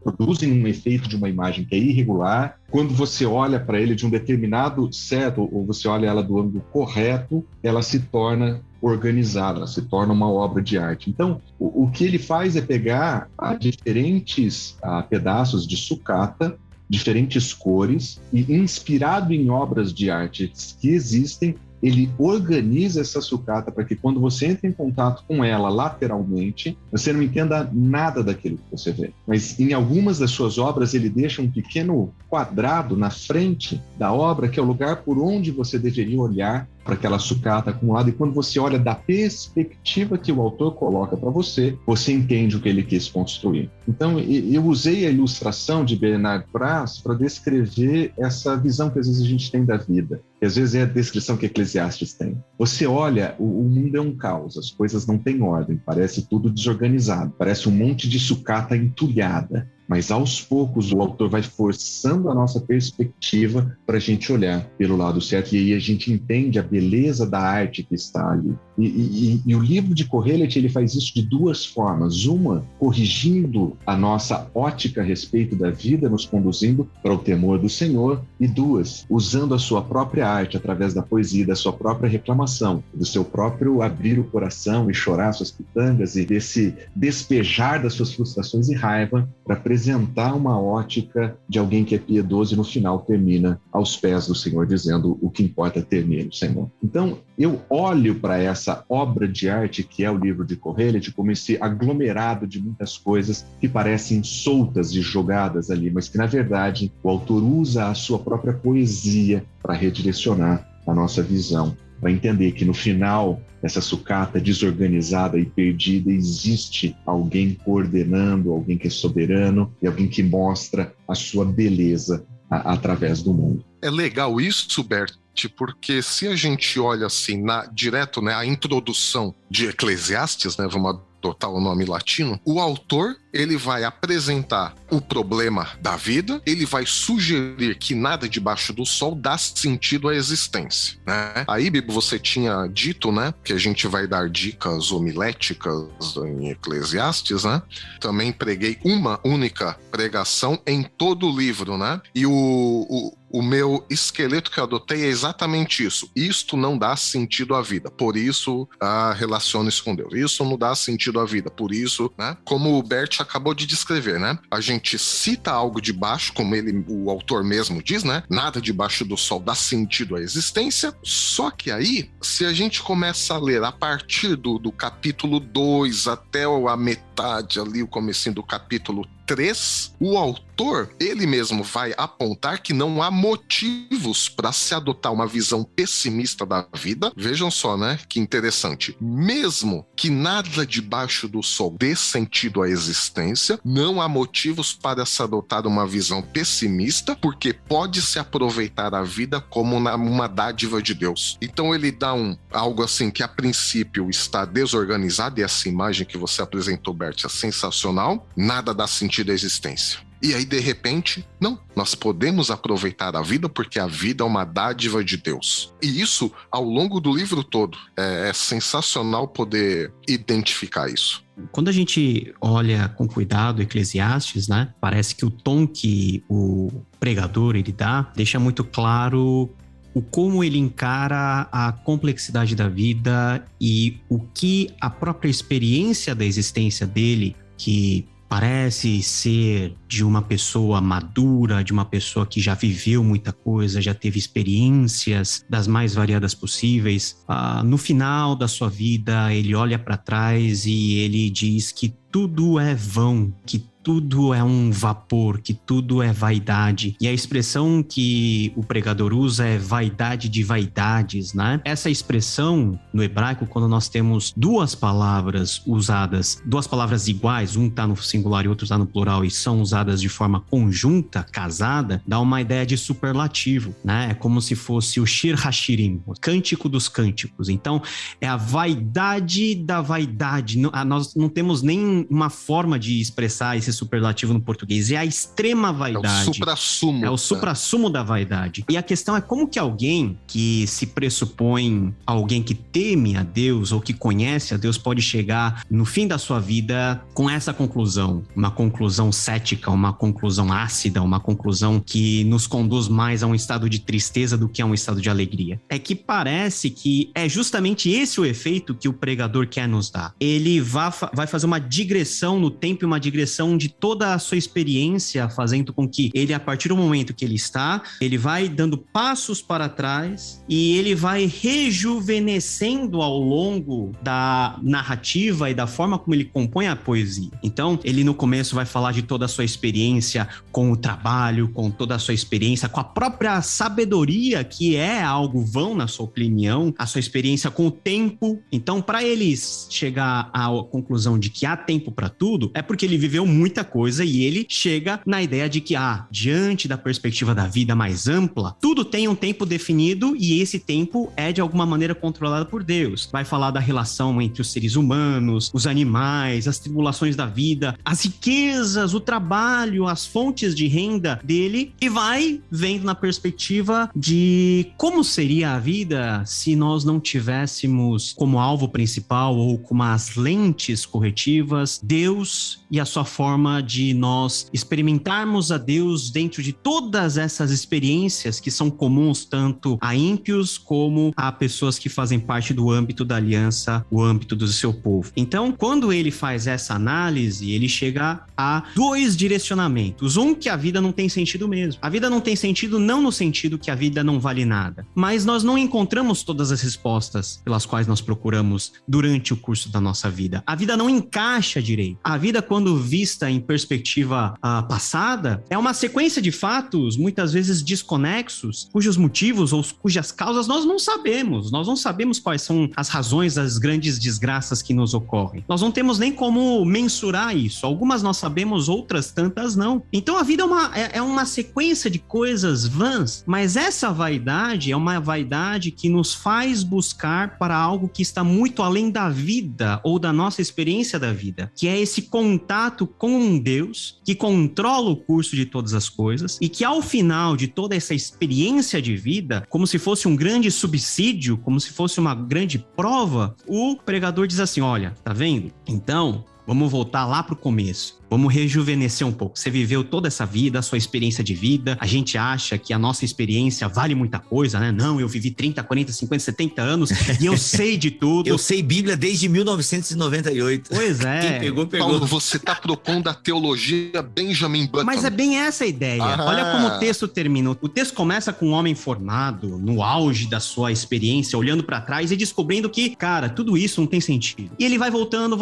produzem um efeito de uma imagem que é irregular. Quando você olha para ele de um determinado certo, ou você olha ela do ângulo correto, ela se torna organizada, ela se torna uma obra de arte. Então, o que ele faz é pegar diferentes pedaços de sucata, diferentes cores, e inspirado em obras de arte que existem, ele organiza essa sucata para que quando você entra em contato com ela lateralmente, você não entenda nada daquilo que você vê. Mas em algumas das suas obras, ele deixa um pequeno quadrado na frente da obra, que é o lugar por onde você deveria olhar para aquela sucata acumulada, e quando você olha da perspectiva que o autor coloca para você, você entende o que ele quis construir. Então, eu usei a ilustração de Bernard Praz para descrever essa visão que às vezes a gente tem da vida, que às vezes é a descrição que Eclesiastes tem. Você olha, o mundo é um caos, as coisas não têm ordem, parece tudo desorganizado, parece um monte de sucata entulhada. Mas aos poucos o autor vai forçando a nossa perspectiva para a gente olhar pelo lado certo, e aí a gente entende a beleza da arte que está ali. E o livro de Kohelet, ele faz isso de duas formas: uma, corrigindo a nossa ótica a respeito da vida, nos conduzindo para o temor do Senhor, e duas, usando a sua própria arte, através da poesia, da sua própria reclamação, do seu próprio abrir o coração e chorar suas pitangas, e desse despejar das suas frustrações e raiva, para apresentar uma ótica de alguém que é piedoso, e no final termina aos pés do Senhor, dizendo: o que importa é ter nele, Senhor. Então, eu olho para essa obra de arte que é o livro de Kohelet como esse aglomerado de muitas coisas que parecem soltas e jogadas ali, mas que, na verdade, o autor usa a sua própria poesia para redirecionar a nossa visão, para entender que no final dessa sucata desorganizada e perdida existe alguém coordenando, alguém que é soberano e alguém que mostra a sua beleza através do mundo. É legal isso, Bert, porque se a gente olha assim direto, né, a introdução de Eclesiastes, né, vamos adotar o nome latino, o autor, ele vai apresentar o problema da vida, ele vai sugerir que nada debaixo do sol dá sentido à existência, né? Aí, Bibo, você tinha dito, né, que a gente vai dar dicas homiléticas em Eclesiastes, né? Também preguei uma única pregação em todo o livro, né? E o meu esqueleto que eu adotei é exatamente isso. Isto não dá sentido à vida, por isso relacione-se com Deus. Isso não dá sentido à vida, por isso, né? Como o Bert acabou de descrever, né? A gente cita algo de baixo, como o autor mesmo diz, né? Nada debaixo do sol dá sentido à existência. Só que aí, se a gente começa a ler a partir do capítulo 2 até a metade ali, o comecinho do capítulo 3, o autor, ele mesmo vai apontar que não há motivos para se adotar uma visão pessimista da vida. Vejam só, né? Que interessante. Mesmo que nada debaixo do sol dê sentido à existência, não há motivos para se adotar uma visão pessimista, porque pode-se aproveitar a vida como uma dádiva de Deus. Então ele dá algo assim que a princípio está desorganizado, e essa imagem que você apresentou, Bert, é sensacional. Nada dá sentido à existência. E aí, de repente, não, nós podemos aproveitar a vida porque a vida é uma dádiva de Deus. E isso, ao longo do livro todo, é sensacional poder identificar isso. Quando a gente olha com cuidado Eclesiastes, né, parece que o tom que o pregador ele dá deixa muito claro o como ele encara a complexidade da vida e o que a própria experiência da existência dele, que parece ser de uma pessoa madura, de uma pessoa que já viveu muita coisa, já teve experiências das mais variadas possíveis. No final da sua vida, ele olha para trás e ele diz que tudo é vão, que tudo é um vapor, que tudo é vaidade. E a expressão que o pregador usa é vaidade de vaidades, né? Essa expressão no hebraico, quando nós temos duas palavras usadas, duas palavras iguais, um está no singular e outro está no plural, e são usadas de forma conjunta, casada, dá uma ideia de superlativo, né? É como se fosse o Shir Hashirim, o cântico dos cânticos. Então, é a vaidade da vaidade. Nós não temos nem uma forma de expressar esse superlativo no português, é a extrema vaidade. É o suprassumo. É o suprassumo da vaidade. E a questão é como que alguém que se pressupõe alguém que teme a Deus ou que conhece a Deus pode chegar no fim da sua vida com essa conclusão, uma conclusão cética, uma conclusão ácida, uma conclusão que nos conduz mais a um estado de tristeza do que a um estado de alegria. É que parece que é justamente esse o efeito que o pregador quer nos dar. Ele vai fazer uma digressão no tempo e uma digressão de toda a sua experiência, fazendo com que ele, a partir do momento que ele está, ele vai dando passos para trás e ele vai rejuvenescendo ao longo da narrativa e da forma como ele compõe a poesia. Então, ele no começo vai falar de toda a sua experiência com o trabalho, com toda a sua experiência, com a própria sabedoria, que é algo vão, na sua opinião, a sua experiência com o tempo. Então, para ele chegar à conclusão de que há tempo para tudo, é porque ele viveu muita coisa e ele chega na ideia de que, diante da perspectiva da vida mais ampla, tudo tem um tempo definido e esse tempo é de alguma maneira controlado por Deus. Vai falar da relação entre os seres humanos, os animais, as tribulações da vida, as riquezas, o trabalho, as fontes de renda dele, e vai vendo na perspectiva de como seria a vida se nós não tivéssemos como alvo principal ou como as lentes corretivas Deus e a sua forma de nós experimentarmos a Deus dentro de todas essas experiências que são comuns tanto a ímpios como a pessoas que fazem parte do âmbito da aliança, o âmbito do seu povo. Então, quando ele faz essa análise, ele chega a dois direcionamentos. Um, que a vida não tem sentido mesmo. A vida não tem sentido não no sentido que a vida não vale nada, mas nós não encontramos todas as respostas pelas quais nós procuramos durante o curso da nossa vida. A vida não encaixa direito. A vida, quando vista em perspectiva passada, é uma sequência de fatos, muitas vezes desconexos, cujos motivos ou cujas causas nós não sabemos. Nós não sabemos quais são as razões das grandes desgraças que nos ocorrem. Nós não temos nem como mensurar isso. Algumas nós sabemos, outras tantas não. Então a vida é uma sequência de coisas vãs, mas essa vaidade é uma vaidade que nos faz buscar para algo que está muito além da vida ou da nossa experiência da vida, que é esse contato com um Deus que controla o curso de todas as coisas e que ao final de toda essa experiência de vida, como se fosse um grande subsídio, como se fosse uma grande prova, o pregador diz assim: olha, tá vendo? Então, vamos voltar lá pro começo. Vamos rejuvenescer um pouco. Você viveu toda essa vida, a sua experiência de vida. A gente acha que a nossa experiência vale muita coisa, né? Não, eu vivi 30, 40, 50, 70 anos e eu sei de tudo. Eu sei Bíblia desde 1998. Pois é. Quem pegou. Paulo, você tá propondo a teologia Benjamin Button. Mas é bem essa a ideia. Olha como o texto termina. O texto começa com um homem formado, no auge da sua experiência, olhando pra trás e descobrindo que, cara, tudo isso não tem sentido. E ele vai voltando.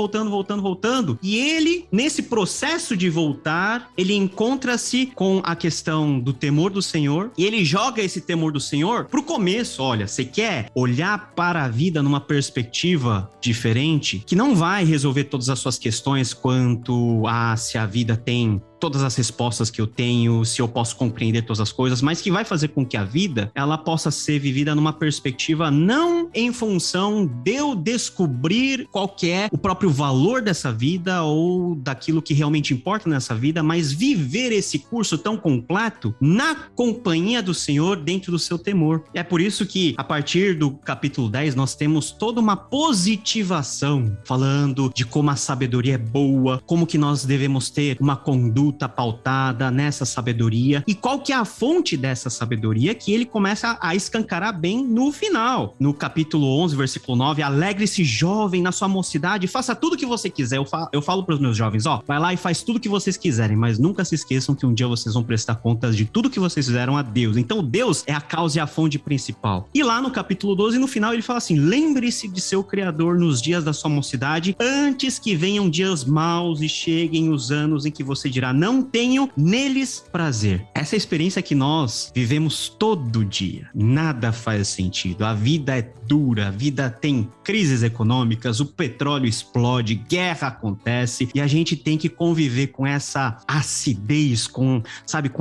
E ele, nesse processo processo de voltar, ele encontra-se com a questão do temor do Senhor e ele joga esse temor do Senhor pro começo. Olha, você quer olhar para a vida numa perspectiva diferente, que não vai resolver todas as suas questões quanto a se a vida tem todas as respostas que eu tenho, se eu posso compreender todas as coisas, mas que vai fazer com que a vida, ela possa ser vivida numa perspectiva não em função de eu descobrir qual que é o próprio valor dessa vida ou daquilo que realmente importa nessa vida, mas viver esse curso tão completo na companhia do Senhor dentro do seu temor. E é por isso que, a partir do capítulo 10, nós temos toda uma positivação, falando de como a sabedoria é boa, como que nós devemos ter uma conduta pautada nessa sabedoria e qual que é a fonte dessa sabedoria, que ele começa a escancarar bem no final. No capítulo 11, versículo 9, alegre-se jovem na sua mocidade, faça tudo o que você quiser. Eu falo para os meus jovens, vai lá e faz tudo o que vocês quiserem, mas nunca se esqueçam que um dia vocês vão prestar contas de tudo que vocês fizeram a Deus. Então Deus é a causa e a fonte principal. E lá no capítulo 12, no final, ele fala assim: lembre-se de seu Criador nos dias da sua mocidade, antes que venham dias maus e cheguem os anos em que você dirá, não tenho neles prazer. Essa é a experiência que nós vivemos todo dia. Nada faz sentido. A vida é dura, a vida tem crises econômicas, o petróleo explode, guerra acontece e a gente tem que conviver com essa acidez, com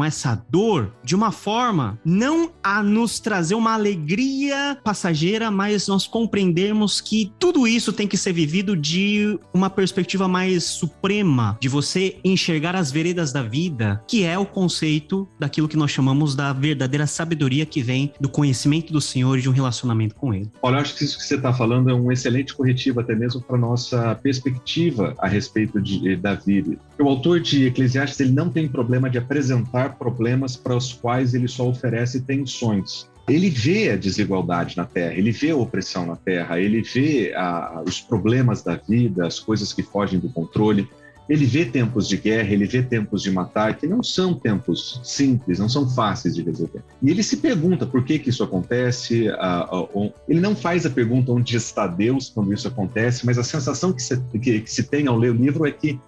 essa dor de uma forma não a nos trazer uma alegria passageira, mas nós compreendermos que tudo isso tem que ser vivido de uma perspectiva mais suprema, de você enxergar as veredas da vida, que é o conceito daquilo que nós chamamos da verdadeira sabedoria que vem do conhecimento do Senhor e de um relacionamento com Ele. Olha, eu acho que isso que você está falando é um excelente corretivo até mesmo para nossa perspectiva a respeito da vida. O autor de Eclesiastes, ele não tem problema de apresentar problemas para os quais ele só oferece tensões. Ele vê a desigualdade na Terra, ele vê a opressão na Terra, ele vê os problemas da vida, as coisas que fogem do controle. Ele vê tempos de guerra, ele vê tempos de matar, que não são tempos simples, não são fáceis de resolver. E ele se pergunta por que isso acontece. Ele não faz a pergunta onde está Deus quando isso acontece, mas a sensação que se tem ao ler o livro é que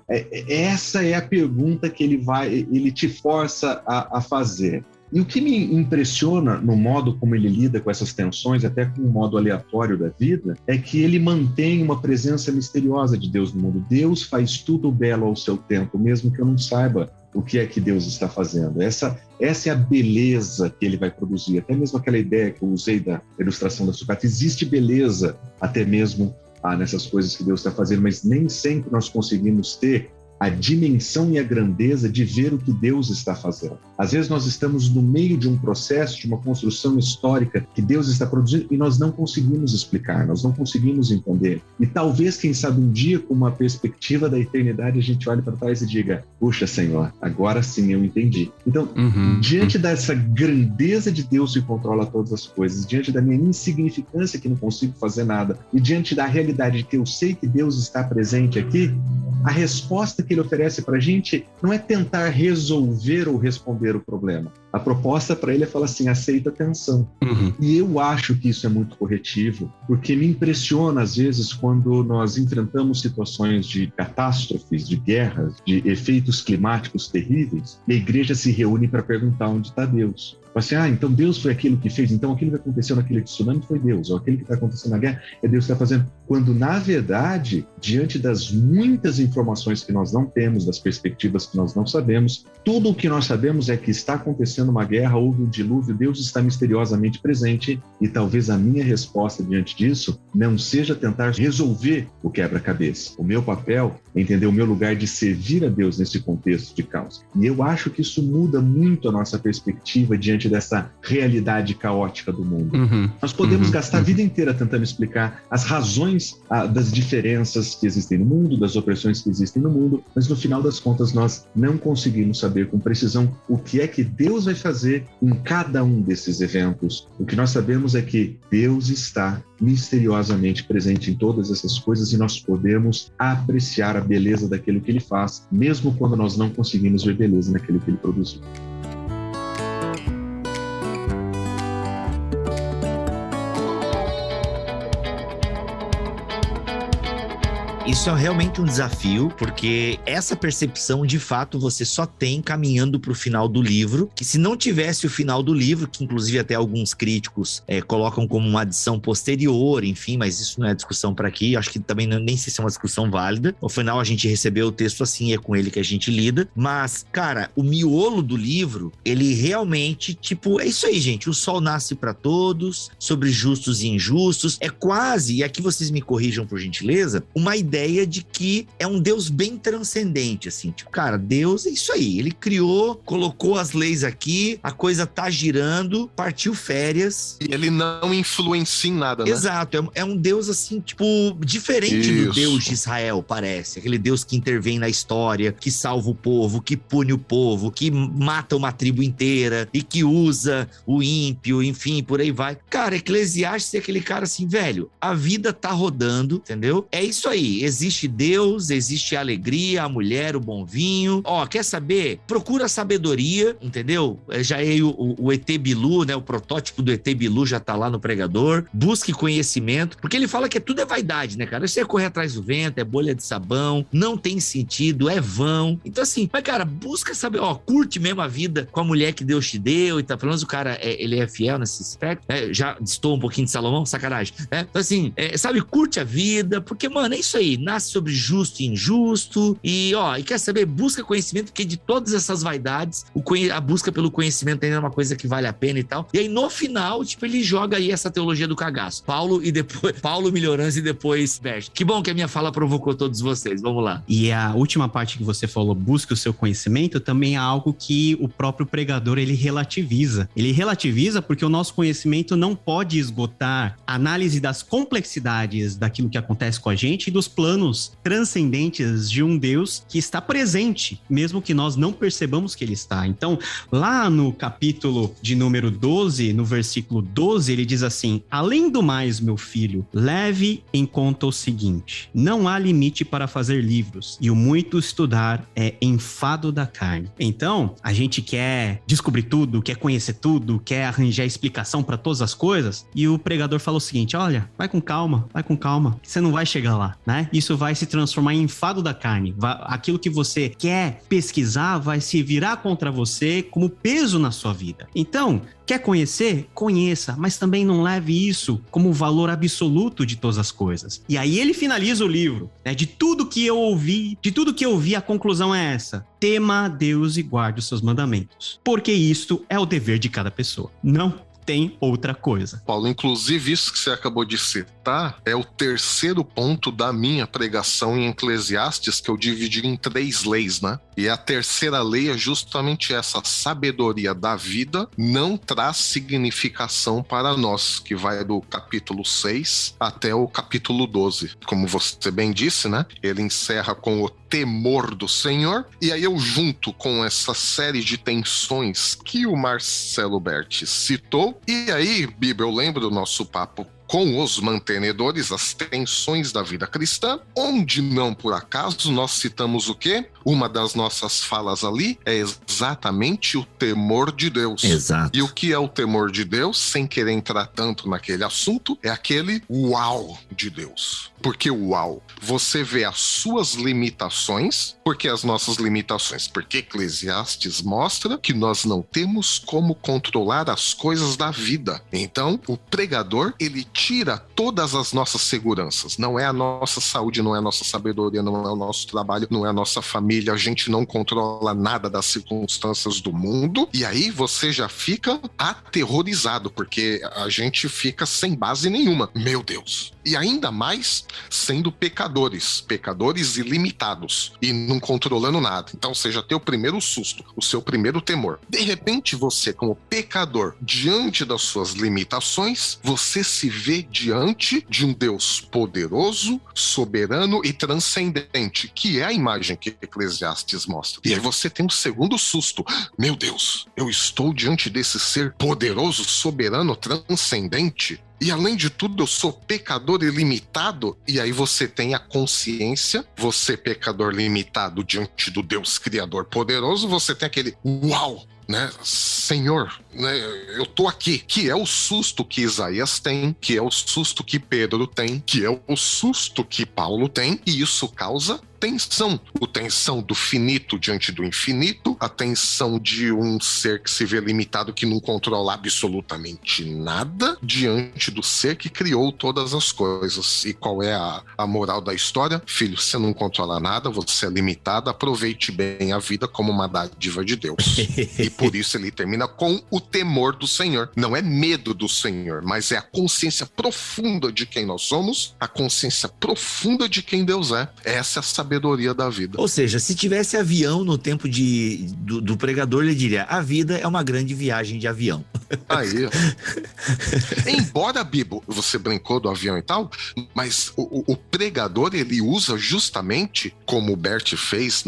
essa é a pergunta que ele te força a fazer. E o que me impressiona no modo como ele lida com essas tensões, até com o modo aleatório da vida, é que ele mantém uma presença misteriosa de Deus no mundo. Deus faz tudo belo ao seu tempo, mesmo que eu não saiba o que é que Deus está fazendo. Essa é a beleza que ele vai produzir. Até mesmo aquela ideia que eu usei da ilustração da sucata. Existe beleza até mesmo nessas coisas que Deus está fazendo, mas nem sempre nós conseguimos ter a dimensão e a grandeza de ver o que Deus está fazendo. Às vezes nós estamos no meio de um processo, de uma construção histórica que Deus está produzindo e nós não conseguimos explicar, nós não conseguimos entender. E talvez, quem sabe, um dia, com uma perspectiva da eternidade, a gente olhe para trás e diga: puxa, Senhor, agora sim eu entendi. Então, diante dessa grandeza de Deus que controla todas as coisas, diante da minha insignificância que não consigo fazer nada, e diante da realidade de que eu sei que Deus está presente aqui, a resposta que ele oferece para a gente não é tentar resolver ou responder o problema. A proposta para ele é falar assim: aceita a tensão. E eu acho que isso é muito corretivo, porque me impressiona às vezes quando nós enfrentamos situações de catástrofes, de guerras, de efeitos climáticos terríveis, e a igreja se reúne para perguntar onde está Deus. Assim, então Deus foi aquilo que fez, então aquilo que aconteceu naquele tsunami foi Deus, ou aquilo que está acontecendo na guerra é Deus que está fazendo. Quando, na verdade, diante das muitas informações que nós não temos, das perspectivas que nós não sabemos, tudo o que nós sabemos é que está acontecendo uma guerra, houve um dilúvio, Deus está misteriosamente presente, e talvez a minha resposta diante disso não seja tentar resolver o quebra-cabeça. O meu papel é entender o meu lugar de servir a Deus nesse contexto de caos. E eu acho que isso muda muito a nossa perspectiva diante dessa realidade caótica do mundo. Nós podemos gastar a vida inteira tentando explicar as razões das diferenças que existem no mundo, das opressões que existem no mundo, mas no final das contas nós não conseguimos saber com precisão o que é que Deus vai fazer em cada um desses eventos. O que nós sabemos é que Deus está misteriosamente presente em todas essas coisas e nós podemos apreciar a beleza daquilo que Ele faz, mesmo quando nós não conseguimos ver beleza naquilo que Ele produziu. Isso é realmente um desafio, porque essa percepção, de fato, você só tem caminhando para o final do livro, que se não tivesse o final do livro, que inclusive até alguns críticos colocam como uma adição posterior, enfim, mas isso não é discussão para aqui, acho que também nem sei se é uma discussão válida. No final a gente recebeu o texto assim, é com ele que a gente lida, mas, cara, o miolo do livro, ele realmente, tipo, é isso aí, gente, o sol nasce para todos, sobre justos e injustos, é quase, e aqui vocês me corrijam por gentileza, uma ideia de que é um Deus bem transcendente, assim, tipo, cara, Deus é isso aí, ele criou, colocou as leis aqui, a coisa tá girando, partiu férias. E ele não influencia em nada, né? Exato, é um Deus assim, tipo, diferente do Deus de Israel, parece, aquele Deus que intervém na história, que salva o povo, que pune o povo, que mata uma tribo inteira e que usa o ímpio, enfim, por aí vai. Cara, Eclesiastes é aquele cara assim, velho, a vida tá rodando, entendeu? É isso aí, existe Deus, existe a alegria, a mulher, o bom vinho. Ó, quer saber? Procura sabedoria, entendeu? Já é o ET Bilu, né? O protótipo do ET Bilu já tá lá no Pregador. Busque conhecimento, porque ele fala que tudo é vaidade, né, cara? Isso é correr atrás do vento, é bolha de sabão, não tem sentido, é vão. Então assim, mas cara, busca saber, ó, curte mesmo a vida com a mulher que Deus te deu e tá falando, o cara, ele é fiel nesse aspecto, já distou um pouquinho de Salomão, sacanagem, né? Então assim, sabe, curte a vida, porque, mano, é isso aí, nasce sobre justo e injusto, e ó, e quer saber, busca conhecimento, porque de todas essas vaidades, a busca pelo conhecimento ainda é uma coisa que vale a pena e tal. E aí no final, tipo, ele joga aí essa teologia do cagaço. Paulo Melhorança e depois Bert. Que bom que a minha fala provocou todos vocês, vamos lá. E a última parte que você falou, busque o seu conhecimento, também é algo que o próprio pregador, ele relativiza. Ele relativiza porque o nosso conhecimento não pode esgotar a análise das complexidades daquilo que acontece com a gente e dos planos transcendentes de um Deus que está presente, mesmo que nós não percebamos que ele está. Então, lá no capítulo de número 12, no versículo 12, ele diz assim: além do mais, meu filho, leve em conta o seguinte: não há limite para fazer livros, e o muito estudar é enfado da carne. Então, a gente quer descobrir tudo, quer conhecer tudo, quer arranjar explicação para todas as coisas, e o pregador fala o seguinte: olha, vai com calma, você não vai chegar lá, né? Isso vai se transformar em enfado da carne. Aquilo que você quer pesquisar vai se virar contra você como peso na sua vida. Então, quer conhecer? Conheça, mas também não leve isso como valor absoluto de todas as coisas. E aí ele finaliza o livro, né? De tudo que eu ouvi, a conclusão é essa: tema a Deus e guarde os seus mandamentos, porque isto é o dever de cada pessoa. Não tem outra coisa. Paulo, inclusive isso que você acabou de citar é o terceiro ponto da minha pregação em Eclesiastes, que eu dividi em 3 leis, né? E a terceira lei é justamente essa: a sabedoria da vida não traz significação para nós, que vai do capítulo 6 até o capítulo 12. Como você bem disse, né? Ele encerra com o temor do Senhor, e aí eu junto com essa série de tensões que o Marcelo Berti citou, e aí, Bíblia, eu lembro do nosso papo com os mantenedores, as tensões da vida cristã, onde não por acaso nós citamos o quê? Uma das nossas falas ali é exatamente o temor de Deus. Exato. E o que é o temor de Deus, sem querer entrar tanto naquele assunto, é aquele uau de Deus. Porque uau, você vê as suas limitações, porque as nossas limitações, porque Eclesiastes mostra que nós não temos como controlar as coisas da vida. Então, o pregador, ele tira todas as nossas seguranças. Não é a nossa saúde, não é a nossa sabedoria, não é o nosso trabalho, não é a nossa família. A gente não controla nada das circunstâncias do mundo. E aí você já fica aterrorizado, porque a gente fica sem base nenhuma. Meu Deus! E ainda mais sendo pecadores ilimitados e não controlando nada. Então você já tem o primeiro susto, o seu primeiro temor. De repente você, como pecador, diante das suas limitações, você se vê diante de um Deus poderoso, soberano e transcendente, que é a imagem que Eclesiastes mostra. E aí você tem um segundo susto. Meu Deus, eu estou diante desse ser poderoso, soberano, transcendente. E além de tudo, eu sou pecador ilimitado. E aí você tem a consciência, você pecador limitado diante do Deus Criador poderoso, você tem aquele uau, né? Senhor, né, eu tô aqui, que é o susto que Isaías tem, que é o susto que Pedro tem, que é o susto que Paulo tem, e isso causa tensão. A tensão do finito diante do infinito, a tensão de um ser que se vê limitado, que não controla absolutamente nada, diante do ser que criou todas as coisas. E qual é a moral da história? Filho, você não controla nada, você é limitado, aproveite bem a vida como uma dádiva de Deus. E por isso ele termina com o temor do Senhor. Não é medo do Senhor, mas é a consciência profunda de quem nós somos, a consciência profunda de quem Deus é. Essa é a sabedoria da vida. Ou seja, se tivesse avião no tempo do pregador, ele diria: a vida é uma grande viagem de avião. Aí. Embora, Bibo, você brincou do avião e tal, mas o pregador, ele usa justamente, como o Bert fez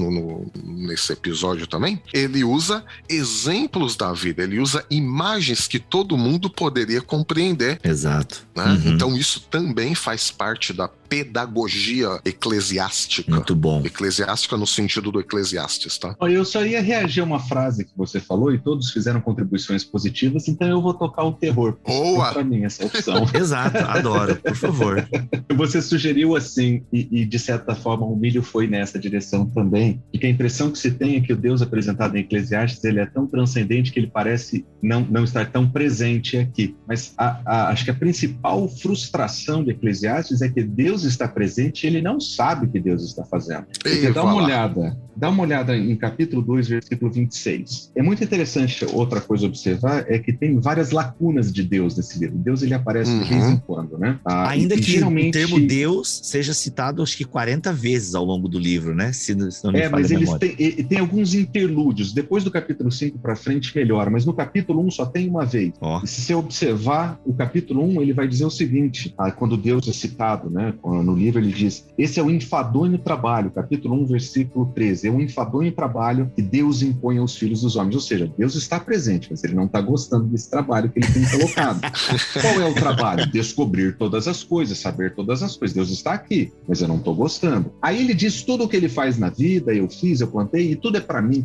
nesse episódio também, ele usa exemplos da vida, ele usa imagens que todo mundo poderia compreender. Exato. Né? Uhum. Então isso também faz parte da pedagogia eclesiástica. Muito bom. Eclesiástica no sentido do Eclesiastes, tá? Eu só ia reagir a uma frase que você falou e todos fizeram contribuições positivas, então eu vou tocar o terror. Boa! Para mim, essa opção. Exato, adoro, por favor. Você sugeriu assim, e de certa forma o Milho foi nessa direção também, e que a impressão que se tem é que o Deus apresentado em Eclesiastes, ele é tão transcendente que ele parece não estar tão presente aqui. Mas acho que a principal frustração de Eclesiastes é que Deus está presente e ele não sabe o que Deus está fazendo. Porque dá uma olhada em capítulo 2, versículo 26. É muito interessante, outra coisa a observar, é que tem várias lacunas de Deus nesse livro. Deus, ele aparece de vez em quando, né? Ainda que geralmente o termo Deus seja citado, acho que 40 vezes ao longo do livro, né? Se não me falha a memória. Tem alguns interlúdios. Depois do capítulo 5 para frente, melhora. Mas no capítulo 1 só tem uma vez. E se você observar o capítulo 1, ele vai dizer o seguinte, quando Deus é citado, né? No livro ele diz: esse é o enfadonho trabalho, capítulo 1, versículo 13. É o enfadonho trabalho que Deus impõe aos filhos dos homens. Ou seja, Deus está presente, mas ele não está gostando desse trabalho que ele tem colocado. Qual é o trabalho? Descobrir todas as coisas, saber todas as coisas. Deus está aqui, mas eu não estou gostando. Aí ele diz: tudo o que ele faz na vida, eu fiz, eu plantei, e tudo é para mim,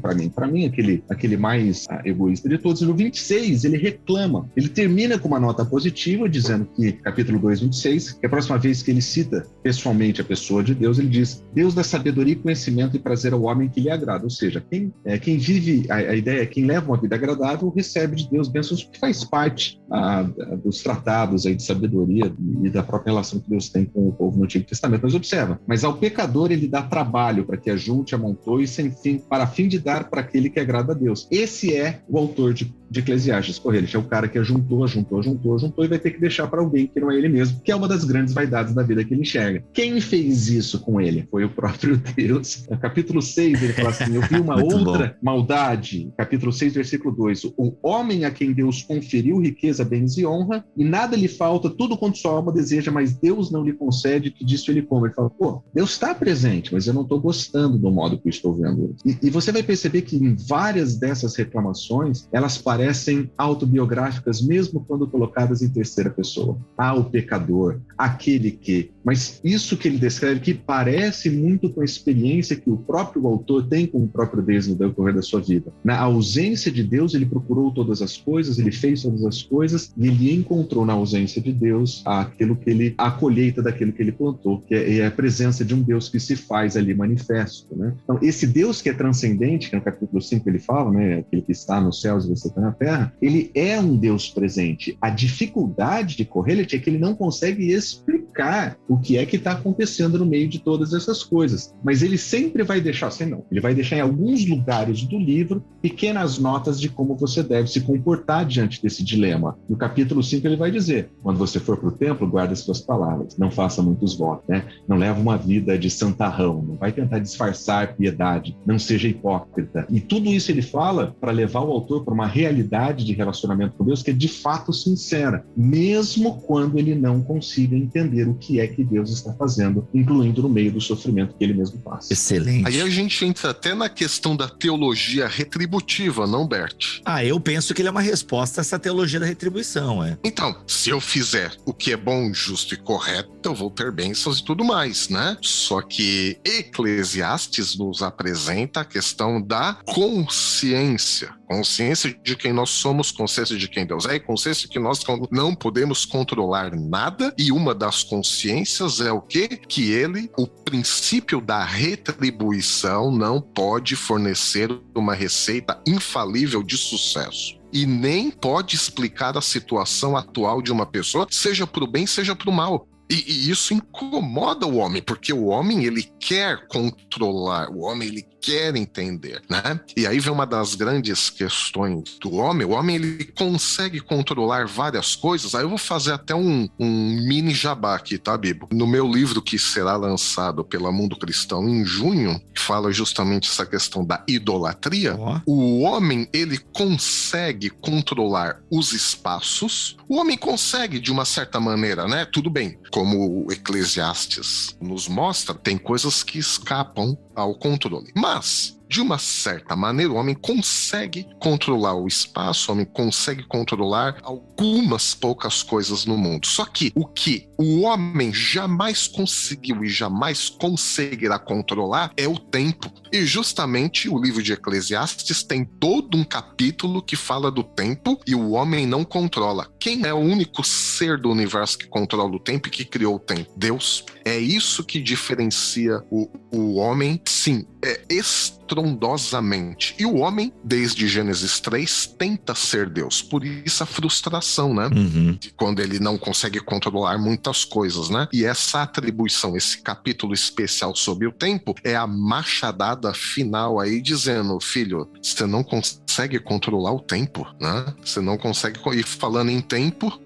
aquele mais egoísta de todos. E no 26, ele reclama. Ele termina com uma nota positiva, dizendo que, capítulo 2, 26, que a próxima vez que ele cita pessoalmente a pessoa de Deus, ele diz: Deus dá sabedoria, conhecimento e prazer ao homem que lhe agrada. Ou seja, quem vive, a ideia é quem leva uma vida agradável recebe de Deus bênçãos, que faz parte dos tratados aí de sabedoria e da própria relação que Deus tem com o povo no Antigo Testamento. Mas observa, mas ao pecador ele dá trabalho para que ajunte, amontoe, sem fim, para fim de dar para aquele que agrada a Deus. Esse é o autor de Eclesiastes. Ele é o cara que ajuntou e vai ter que deixar para alguém que não é ele mesmo, que é uma das grandes vaidades da vida que ele enxerga. Quem fez isso com ele? Foi o próprio Deus. No capítulo 6 ele fala assim: eu vi uma outra maldade. Capítulo 6, versículo 2. O homem a quem Deus conferiu riqueza, bens e honra, e nada lhe falta, tudo quanto sua alma deseja, mas Deus não lhe concede, que disso ele come. Ele fala: Deus está presente, mas eu não estou gostando do modo que eu estou vendo. E você vai perceber que em várias dessas reclamações, elas parecem autobiográficas, mesmo quando colocadas em terceira pessoa. O pecador, aquele que... Mas isso que ele descreve que parece muito com a experiência que o próprio autor tem com o próprio Deus no decorrer da sua vida. Na ausência de Deus, ele procurou todas as coisas, ele fez todas as coisas, e ele encontrou na ausência de Deus a colheita daquilo que ele plantou, que é a presença de um Deus que se faz ali manifesto, né? Então, esse Deus que é transcendente, que no capítulo 5 ele fala, né? Aquele que está nos céus e você está na terra, ele é um Deus presente. A dificuldade de Kohelet é que ele não consegue explicar o que é que está acontecendo no meio de todas essas coisas. Mas ele sempre vai deixar, ele vai deixar em alguns lugares do livro pequenas notas de como você deve se comportar diante desse dilema. No capítulo 5 ele vai dizer: quando você for para o templo, guarda as suas palavras, não faça muitos votos, né? Não leva uma vida de santarrão, não vai tentar disfarçar piedade, não seja hipócrita. E tudo isso ele fala para levar o autor para uma realidade de relacionamento com Deus que é de fato sincera, mesmo quando ele não consiga entender o que é que Deus está fazendo, incluindo no meio do sofrimento que ele mesmo passa. Excelente. Aí a gente entra até na questão da teologia retributiva, não, Bert? Eu penso que ele é uma resposta a essa teologia da retribuição, Então, se eu fizer o que é bom, justo e correto, eu vou ter bênçãos e tudo mais, né? Só que Eclesiastes nos apresenta a questão da consciência. Consciência de quem nós somos, consciência de quem Deus é, e consciência de que nós não podemos controlar nada, e uma das consciências é o quê? Que ele, o princípio da retribuição, não pode fornecer uma receita infalível de sucesso. E nem pode explicar a situação atual de uma pessoa, seja para o bem, seja para o mal. E isso incomoda o homem, porque o homem, ele quer controlar, o homem, ele quer entender, né? E aí vem uma das grandes questões do homem. O homem, ele consegue controlar várias coisas. Aí eu vou fazer até um mini jabá aqui, tá, Bibo? No meu livro, que será lançado pela Mundo Cristão em junho, fala justamente essa questão da idolatria. O homem, ele consegue controlar os espaços. O homem consegue, de uma certa maneira, né? Tudo bem. Como o Eclesiastes nos mostra, tem coisas que escapam ao controle. Mas, de uma certa maneira, o homem consegue controlar o espaço, o homem consegue controlar algumas poucas coisas no mundo. Só que o homem jamais conseguiu e jamais conseguirá controlar é o tempo. E justamente o livro de Eclesiastes tem todo um capítulo que fala do tempo e o homem não controla. Quem é o único ser do universo que controla o tempo e que criou o tempo? Deus. É isso que diferencia o homem, sim, estrondosamente. E o homem, desde Gênesis 3, tenta ser Deus. Por isso a frustração, né? De quando ele não consegue controlar muitas coisas, né? E essa atribuição, esse capítulo especial sobre o tempo, é a machadada final aí dizendo, filho, você não consegue controlar o tempo, né? Você não consegue... E falando em tempo...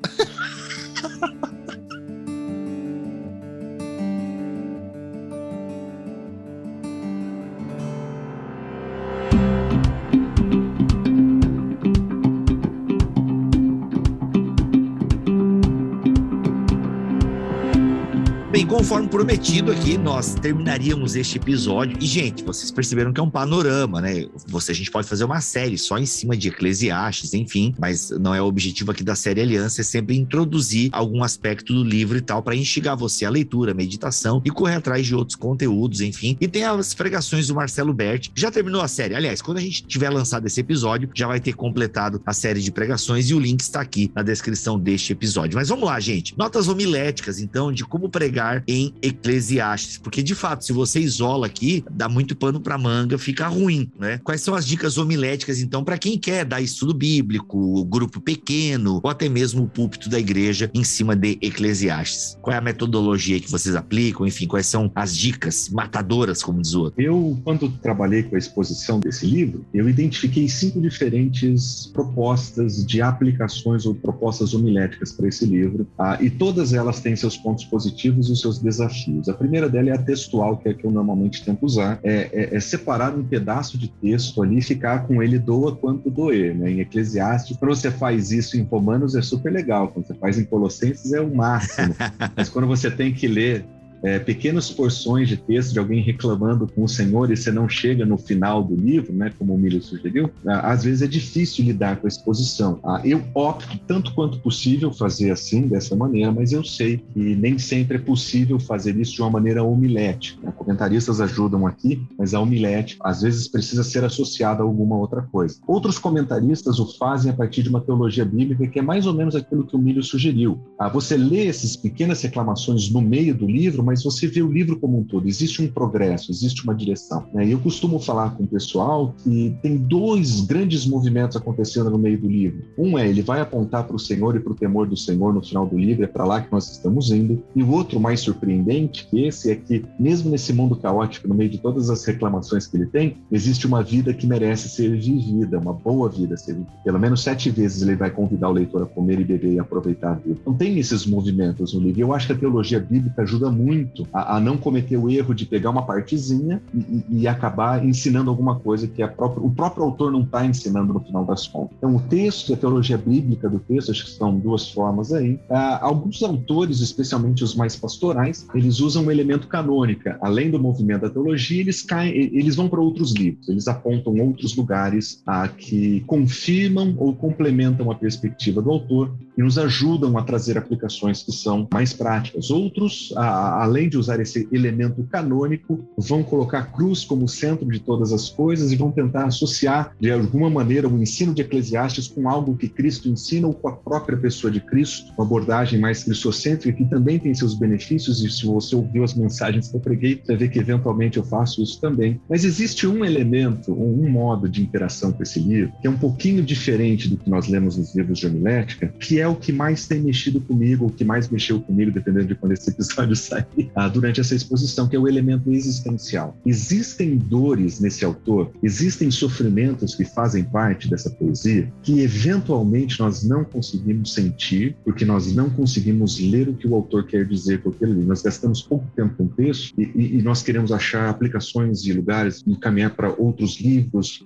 Bem, conforme prometido aqui, nós terminaríamos este episódio. E, gente, vocês perceberam que é um panorama, né? A gente pode fazer uma série só em cima de Eclesiastes, enfim, mas não é o objetivo aqui da série Aliança, é sempre introduzir algum aspecto do livro e tal, para instigar você à leitura, à meditação e correr atrás de outros conteúdos, enfim. E tem as pregações do Marcelo Berti. Já terminou a série. Aliás, quando a gente tiver lançado esse episódio, já vai ter completado a série de pregações e o link está aqui na descrição deste episódio. Mas vamos lá, gente. Notas homiléticas, então, de como pregar em Eclesiastes, porque de fato, se você isola aqui, dá muito pano para manga, fica ruim, né? Quais são as dicas homiléticas, então, para quem quer dar estudo bíblico, grupo pequeno, ou até mesmo o púlpito da igreja em cima de Eclesiastes? Qual é a metodologia que vocês aplicam? Enfim, quais são as dicas matadoras, como diz o outro? Eu, quando trabalhei com a exposição desse livro, eu identifiquei 5 diferentes propostas de aplicações ou propostas homiléticas para esse livro, e todas elas têm seus pontos positivos e os seus desafios. A primeira dela é a textual, que é a que eu normalmente tento usar, é separar um pedaço de texto ali e ficar com ele doa quanto doer, né? Em Eclesiastes, quando você faz isso em Romanos é super legal, quando você faz em Colossenses é o máximo, mas quando você tem que ler pequenas porções de texto de alguém reclamando com o Senhor e você não chega no final do livro, né, como o Milho sugeriu, às vezes é difícil lidar com a exposição. Eu opto tanto quanto possível fazer assim, dessa maneira, mas eu sei que nem sempre é possível fazer isso de uma maneira homilética. Comentaristas ajudam aqui, mas a homilética às vezes precisa ser associada a alguma outra coisa. Outros comentaristas o fazem a partir de uma teologia bíblica que é mais ou menos aquilo que o Milho sugeriu. Você lê essas pequenas reclamações no meio do livro, mas você vê o livro como um todo, existe um progresso, existe uma direção, né? E eu costumo falar com o pessoal que tem 2 grandes movimentos acontecendo no meio do livro. Um ele vai apontar para o Senhor e para o temor do Senhor no final do livro, é para lá que nós estamos indo. E o outro mais surpreendente que esse é que, mesmo nesse mundo caótico, no meio de todas as reclamações que ele tem, existe uma vida que merece ser vivida, uma boa vida ser vivida. Pelo menos 7 vezes ele vai convidar o leitor a comer e beber e aproveitar a vida. Então tem esses movimentos no livro. Eu acho que a teologia bíblica ajuda muito a não cometer o erro de pegar uma partezinha e acabar ensinando alguma coisa que o próprio autor não está ensinando no final das contas. Então, o texto, a teologia bíblica do texto, acho que são 2 formas aí. Alguns autores, especialmente os mais pastorais, eles usam um elemento canônico. Além do movimento da teologia, eles vão para outros livros, eles apontam outros lugares que confirmam ou complementam a perspectiva do autor, e nos ajudam a trazer aplicações que são mais práticas. Outros, além de usar esse elemento canônico, vão colocar a cruz como centro de todas as coisas e vão tentar associar, de alguma maneira, o ensino de Eclesiastes com algo que Cristo ensina ou com a própria pessoa de Cristo, uma abordagem mais cristocêntrica que também tem seus benefícios, e se você ouviu as mensagens que eu preguei, você vê que eventualmente eu faço isso também. Mas existe um elemento, um modo de interação com esse livro, que é um pouquinho diferente do que nós lemos nos livros de homilética, que é o que mais tem mexido comigo, o que mais mexeu comigo, dependendo de quando esse episódio sair, durante essa exposição, que é o elemento existencial. Existem dores nesse autor, existem sofrimentos que fazem parte dessa poesia, que eventualmente nós não conseguimos sentir, porque nós não conseguimos ler o que o autor quer dizer com aquele livro. Nós gastamos pouco tempo com o texto e nós queremos achar aplicações de lugares, caminhar para outros livros,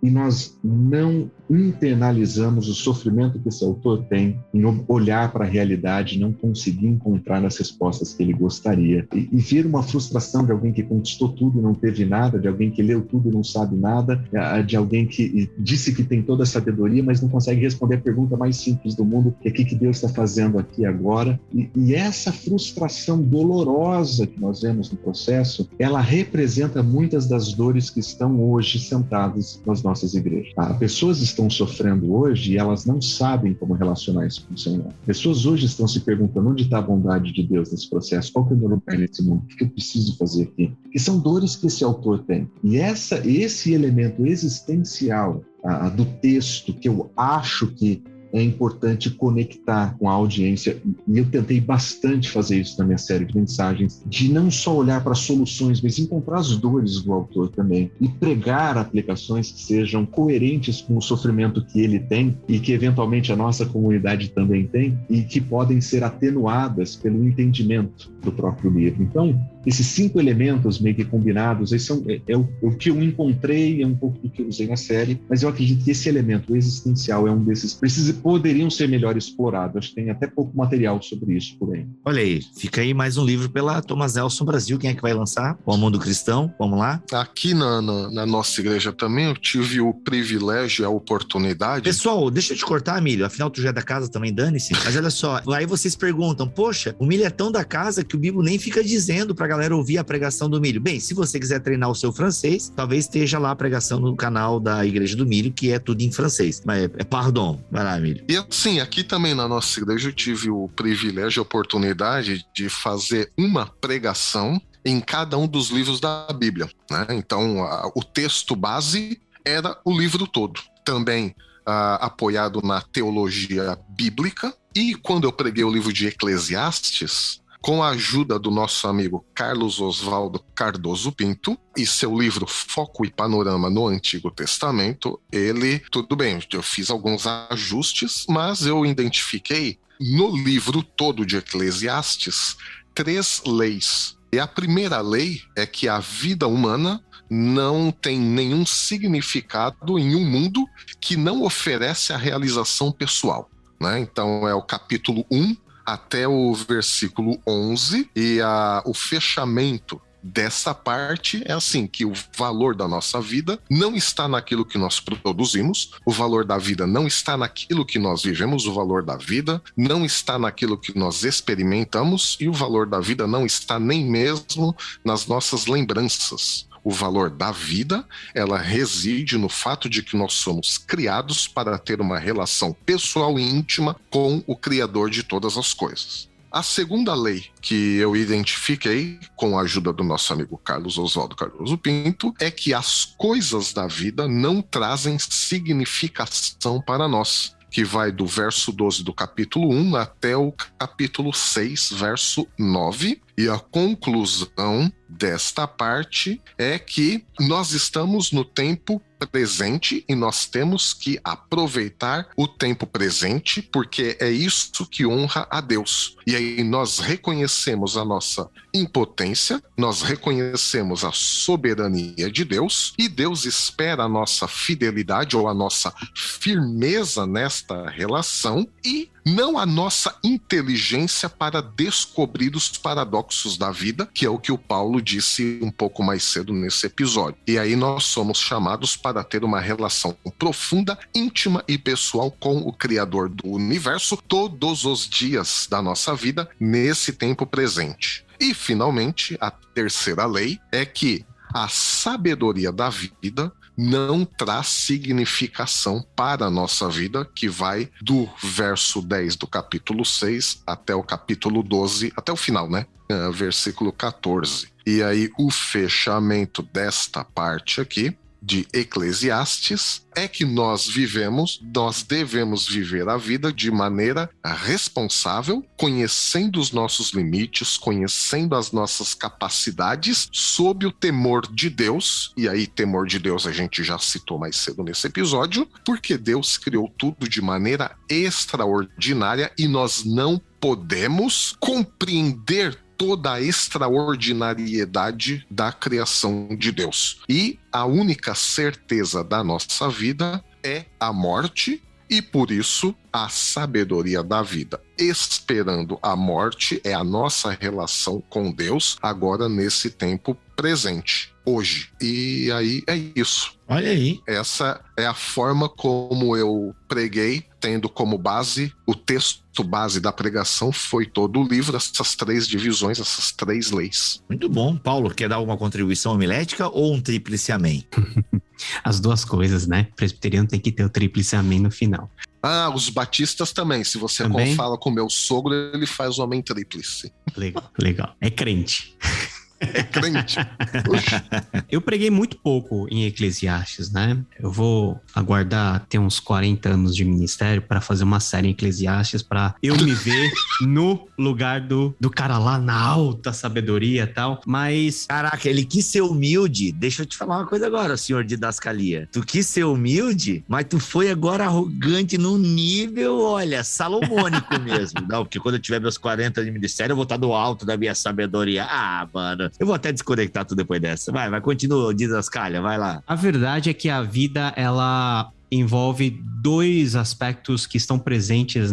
e nós não internalizamos o sofrimento que esse autor tem em olhar para a realidade e não conseguir encontrar as respostas que ele gostaria. E ver uma frustração de alguém que conquistou tudo e não teve nada, de alguém que leu tudo e não sabe nada, de alguém que disse que tem toda a sabedoria, mas não consegue responder a pergunta mais simples do mundo, que é o que Deus está fazendo aqui agora. E essa frustração dolorosa que nós vemos no processo, ela representa muitas das dores que estão hoje sentadas nas nossas igrejas. Pessoas estão sofrendo hoje e elas não sabem como relacionar isso com o Senhor. Pessoas hoje estão se perguntando onde está a bondade de Deus nesse processo, qual que é o meu lugar nesse mundo, o que eu preciso fazer aqui? Que são dores que esse autor tem. E esse elemento existencial do texto, que eu acho que é importante conectar com a audiência, e eu tentei bastante fazer isso na minha série de mensagens, de não só olhar para soluções, mas encontrar as dores do autor também, e pregar aplicações que sejam coerentes com o sofrimento que ele tem, e que eventualmente a nossa comunidade também tem, e que podem ser atenuadas pelo entendimento do próprio livro. Então, esses 5 elementos meio que combinados, é o que eu encontrei, é um pouco do que eu usei na série, mas eu acredito que esse elemento existencial é um desses, poderiam ser melhor explorados. Acho que tem até pouco material sobre isso por aí. Olha aí, fica aí mais um livro pela Thomas Nelson Brasil. Quem é que vai lançar? O Mundo Cristão, vamos lá? Aqui na nossa igreja também eu tive o privilégio e a oportunidade. Pessoal, deixa eu te cortar, Milho, afinal tu já é da casa também, dane-se. Mas olha só, aí vocês perguntam, poxa, o Milho é tão da casa que o Bibo nem fica dizendo pra galera ouvir a pregação do Milho. Bem, se você quiser treinar o seu francês, talvez esteja lá a pregação no canal da Igreja do Milho, que é tudo em francês. Mas é pardon. Vai lá, Milho. E assim, aqui também na nossa igreja eu tive o privilégio e a oportunidade de fazer uma pregação em cada um dos livros da Bíblia, né? Então, o texto base era o livro todo. Também apoiado na teologia bíblica. E quando eu preguei o livro de Eclesiastes, com a ajuda do nosso amigo Carlos Oswaldo Cardoso Pinto e seu livro Foco e Panorama no Antigo Testamento, tudo bem, eu fiz alguns ajustes, mas eu identifiquei no livro todo de Eclesiastes 3 leis. E a primeira lei é que a vida humana não tem nenhum significado em um mundo que não oferece a realização pessoal, né? Então é o capítulo 1 até o versículo 11, e o fechamento dessa parte é assim, que o valor da nossa vida não está naquilo que nós produzimos, o valor da vida não está naquilo que nós vivemos, o valor da vida não está naquilo que nós experimentamos, e o valor da vida não está nem mesmo nas nossas lembranças. O valor da vida, ela reside no fato de que nós somos criados para ter uma relação pessoal e íntima com o Criador de todas as coisas. A segunda lei que eu identifiquei com a ajuda do nosso amigo Carlos Oswaldo Cardoso Pinto é que as coisas da vida não trazem significação para nós, que vai do verso 12 do capítulo 1 até o capítulo 6, verso 9. E a conclusão desta parte é que nós estamos no tempo presente e nós temos que aproveitar o tempo presente, porque é isso que honra a Deus. E aí nós reconhecemos a nossa impotência, nós reconhecemos a soberania de Deus, e Deus espera a nossa fidelidade ou a nossa firmeza nesta relação, e não a nossa inteligência para descobrir os paradoxos da vida, que é o que o Paulo disse um pouco mais cedo nesse episódio. E aí nós somos chamados para ter uma relação profunda, íntima e pessoal com o Criador do universo todos os dias da nossa vida, nesse tempo presente. E, finalmente, a terceira lei é que a sabedoria da vida não traz significação para a nossa vida, que vai do verso 10 do capítulo 6 até o capítulo 12, até o final, né? Versículo 14. E aí o fechamento desta parte aqui de Eclesiastes é que nós devemos viver a vida de maneira responsável, conhecendo os nossos limites, conhecendo as nossas capacidades, sob o temor de Deus. E aí, temor de Deus a gente já citou mais cedo nesse episódio, porque Deus criou tudo de maneira extraordinária e nós não podemos compreender toda a extraordinariedade da criação de Deus. E a única certeza da nossa vida é a morte, e por isso a sabedoria da vida. Esperando a morte é a nossa relação com Deus agora nesse tempo presente, hoje. E aí é isso. Olha aí. Essa é a forma como eu preguei, tendo como base o texto base da pregação foi todo o livro, essas 3 divisões, essas 3 leis. Muito bom. Paulo, quer dar uma contribuição homilética ou um tríplice amém? As duas coisas, né? O presbiteriano tem que ter o tríplice amém no final. Ah, os batistas também. Se você fala com meu sogro, ele faz o amém tríplice. Legal. É crente. É crente. Eu preguei muito pouco em Eclesiastes, né? Eu vou aguardar ter uns 40 anos de ministério para fazer uma série em Eclesiastes, para eu me ver no lugar do cara lá na alta sabedoria e tal, mas... Caraca, ele quis ser humilde. Deixa eu te falar uma coisa agora, senhor Didascalia. Tu quis ser humilde, mas tu foi agora arrogante num nível, olha, salomônico mesmo. Não, porque quando eu tiver meus 40 anos de ministério, eu vou estar do alto da minha sabedoria. Ah, mano, eu vou até desconectar tudo depois dessa. Vai, continua, Didascalia, vai lá. A verdade é que a vida, ela envolve 2 aspectos que estão presentes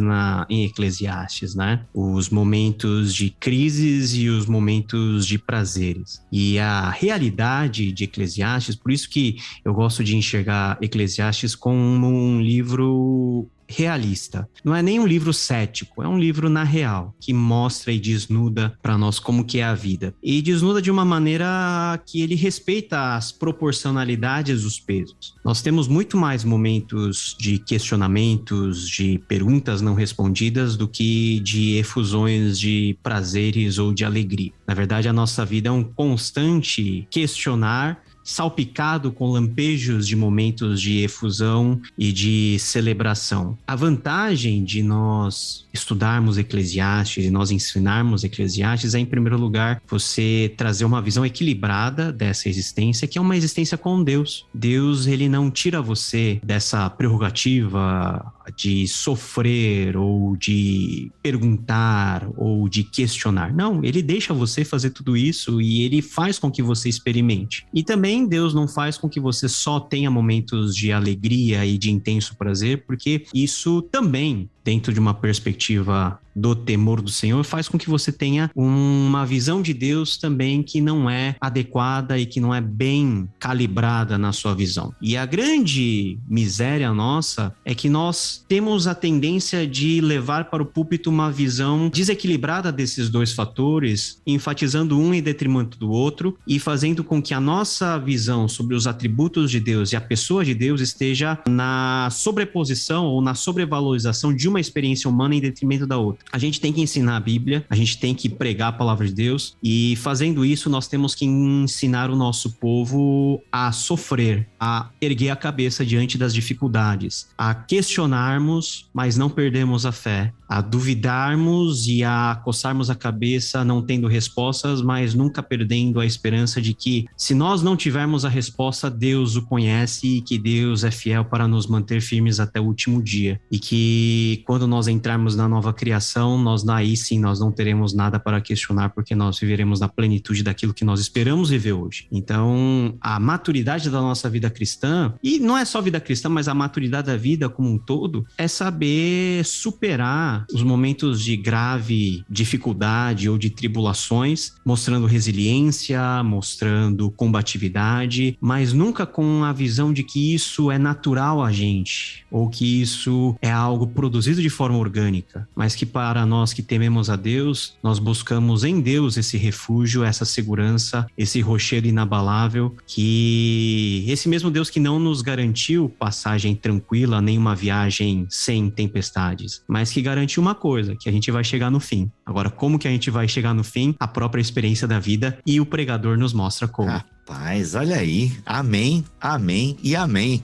em Eclesiastes, né? Os momentos de crises e os momentos de prazeres. E a realidade de Eclesiastes, por isso que eu gosto de enxergar Eclesiastes como um livro realista. Não é nem um livro cético, é um livro na real, que mostra e desnuda para nós como que é a vida. E desnuda de uma maneira que ele respeita as proporcionalidades dos pesos. Nós temos muito mais momentos de questionamentos, de perguntas não respondidas do que de efusões de prazeres ou de alegria. Na verdade, a nossa vida é um constante questionar, salpicado com lampejos de momentos de efusão e de celebração. A vantagem de nós estudarmos Eclesiastes, de nós ensinarmos Eclesiastes, é, em primeiro lugar, você trazer uma visão equilibrada dessa existência, que é uma existência com Deus. Deus, ele não tira você dessa prerrogativa de sofrer ou de perguntar ou de questionar. Não, ele deixa você fazer tudo isso e ele faz com que você experimente. E também Deus não faz com que você só tenha momentos de alegria e de intenso prazer, porque isso também, dentro de uma perspectiva do temor do Senhor, faz com que você tenha uma visão de Deus também que não é adequada e que não é bem calibrada na sua visão. E a grande miséria nossa é que nós temos a tendência de levar para o púlpito uma visão desequilibrada desses 2 fatores, enfatizando um em detrimento do outro e fazendo com que a nossa visão sobre os atributos de Deus e a pessoa de Deus esteja na sobreposição ou na sobrevalorização de uma experiência humana em detrimento da outra. A gente tem que ensinar a Bíblia, a gente tem que pregar a palavra de Deus, e fazendo isso nós temos que ensinar o nosso povo a sofrer, a erguer a cabeça diante das dificuldades, a questionarmos, mas não perdermos a fé, a duvidarmos e a coçarmos a cabeça não tendo respostas, mas nunca perdendo a esperança de que, se nós não tivermos a resposta, Deus o conhece e que Deus é fiel para nos manter firmes até o último dia. E que quando nós entrarmos na nova criação, tribulação, aí sim nós não teremos nada para questionar, porque nós viveremos na plenitude daquilo que nós esperamos viver hoje. Então, a maturidade da nossa vida cristã, e não é só vida cristã, mas a maturidade da vida como um todo, é saber superar os momentos de grave dificuldade ou de tribulações, mostrando resiliência, mostrando combatividade, mas nunca com a visão de que isso é natural a gente, ou que isso é algo produzido de forma orgânica, mas que para nós que tememos a Deus, nós buscamos em Deus esse refúgio, essa segurança, esse rochedo inabalável, que esse mesmo Deus que não nos garantiu passagem tranquila, nem uma viagem sem tempestades, mas que garantiu uma coisa, que a gente vai chegar no fim. Agora, como que a gente vai chegar no fim? A própria experiência da vida, e o pregador nos mostra como. Rapaz, olha aí. Amém, amém e amém.